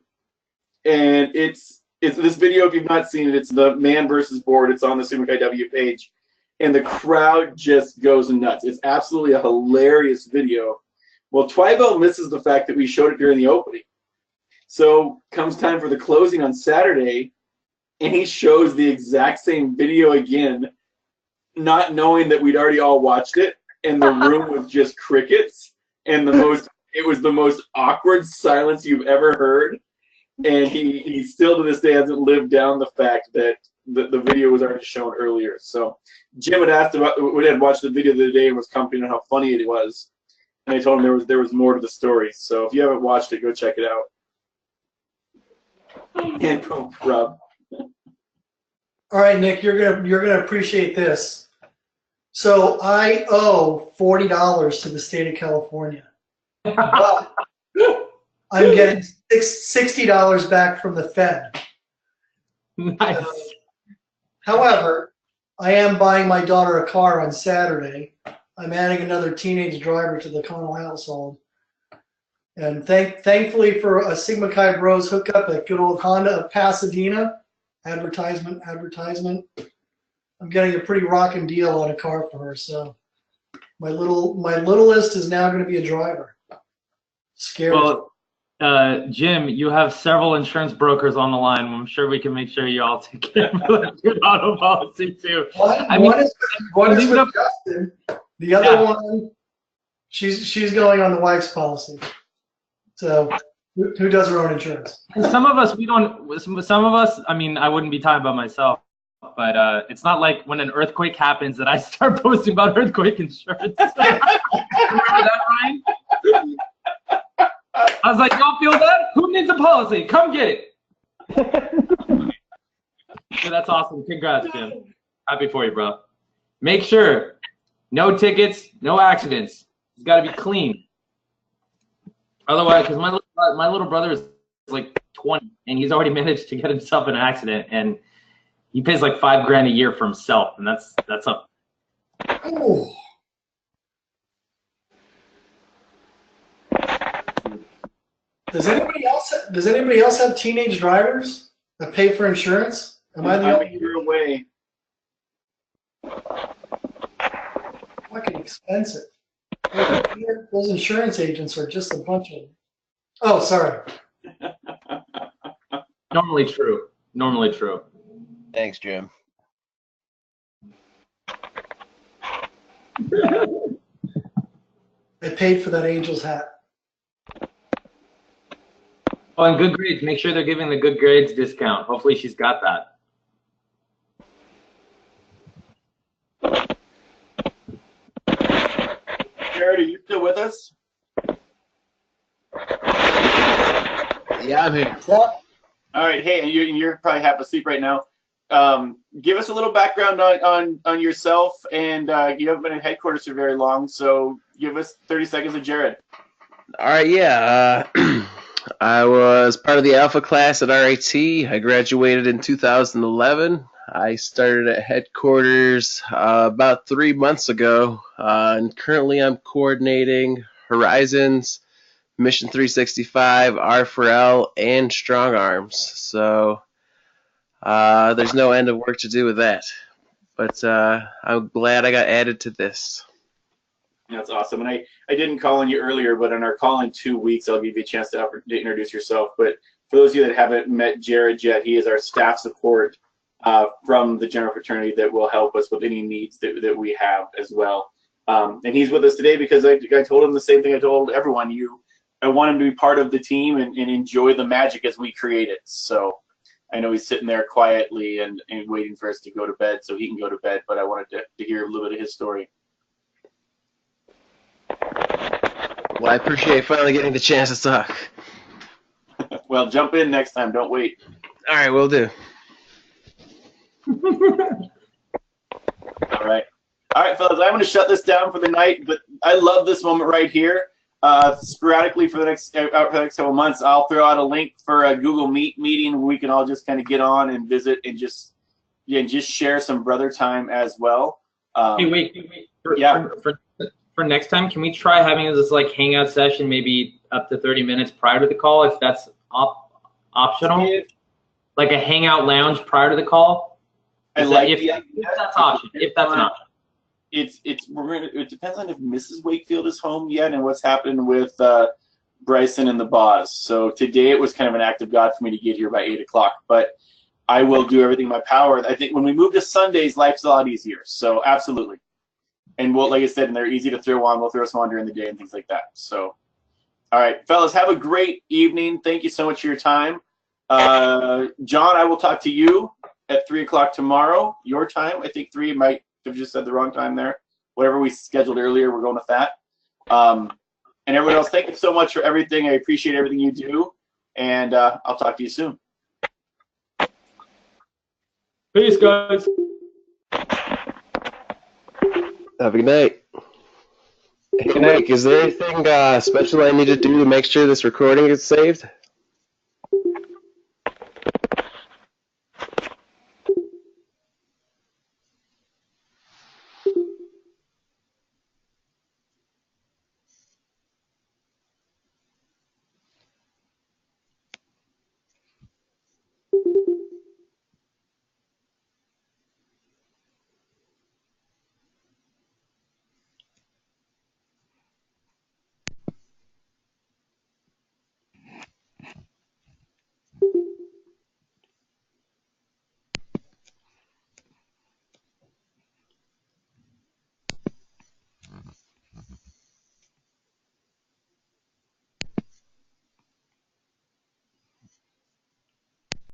And it's this video, if you've not seen it, it's the man versus board. It's on the Sumikai W page, and the crowd just goes nuts. It's absolutely a hilarious video. Well, Twibell misses the fact that we showed it during the opening. So comes time for the closing on Saturday, and he shows the exact same video again, not knowing that we'd already all watched it, and the room was just crickets, and it was the most awkward silence you've ever heard. And he still to this day hasn't lived down the fact that the video was already shown earlier. So Jim had watched the video the other day and was commenting on how funny it was. And I told him there was more to the story. So if you haven't watched it, go check it out. And poop, Rob. All right, Nick, you're gonna appreciate this. So I owe $40 to the state of California, but I'm getting $60 back from the Fed. Nice. However, I am buying my daughter a car on Saturday. I'm adding another teenage driver to the Connell household. And thankfully for a Sigma Chi Bros hookup at good old Honda of Pasadena, advertisement, I'm getting a pretty rocking deal on a car for her. So my littlest is now going to be a driver. Scary. Well, Jim, you have several insurance brokers on the line. I'm sure we can make sure you all take care of your auto policy too. One is with Justin. The other one, she's going on the wife's policy. So who does her own insurance? And some of us, we don't. Some of us, I mean, I wouldn't be talking about myself, but it's not like when an earthquake happens that I start posting about earthquake insurance. Remember that, Ryan? I was like, y'all feel that? Who needs a policy? Come get it. So that's awesome. Congrats, Jim. Happy for you, bro. Make sure, no tickets, no accidents. It's got to be clean. Otherwise, because my little brother is like 20, and he's already managed to get himself in an accident, and he pays like $5,000 a year for himself, and that's up. Oh. Does anybody else have teenage drivers that pay for insurance? Am I the only one away? Fucking expensive. Those insurance agents are just a bunch of. Oh, sorry. Normally true. Normally true. Thanks, Jim. I paid for that Angels hat. Oh, and good grades. Make sure they're giving the good grades discount. Hopefully she's got that. Jared, are you still with us? Yeah, I'm here. All right. Hey, and you're probably half asleep right now. Give us a little background on yourself, and you haven't been in headquarters for very long, so give us 30 seconds of Jared. All right, yeah. I was part of the Alpha class at RIT. I graduated in 2011. I started at headquarters about 3 months ago, and currently I'm coordinating Horizons, Mission 365, R4L, and Strong Arms. So there's no end of work to do with that. But I'm glad I got added to this. That's awesome. And I didn't call on you earlier, but in our call in 2 weeks, I'll give you a chance to introduce yourself. But for those of you that haven't met Jared yet, he is our staff support from the general fraternity that will help us with any needs that we have as well. And he's with us today because I told him the same thing I told everyone. I want him to be part of the team and enjoy the magic as we create it. So I know he's sitting there quietly and waiting for us to go to bed so he can go to bed, but I wanted to hear a little bit of his story. Well, I appreciate finally getting the chance to talk. Well, jump in next time. Don't wait. All right, will do. All right. All right, fellas, I'm going to shut this down for the night, but I love this moment right here. Sporadically for the next couple months, I'll throw out a link for a Google Meet meeting where we can all just kind of get on and visit and just share some brother time as well. Hey, wait. For next time, can we try having this like hangout session maybe up to 30 minutes prior to the call if that's optional? Like a hangout lounge prior to the call? If that's an option. It depends on if Mrs. Wakefield is home yet and what's happened with Bryson and the boss. So today it was kind of an act of God for me to get here by 8 o'clock, but I will do everything in my power. I think when we move to Sundays, life's a lot easier. So absolutely. And like I said, and they're easy to throw on. We'll throw some on during the day and things like that. So, all right, fellas, have a great evening. Thank you so much for your time. John, I will talk to you at 3 o'clock tomorrow, your time. I think 3 might have just said the wrong time there. Whatever we scheduled earlier, we're going with that. And everyone else, thank you so much for everything. I appreciate everything you do. And I'll talk to you soon. Peace, guys. Have a good night. Hey, Nick, is there anything special I need to do to make sure this recording gets saved?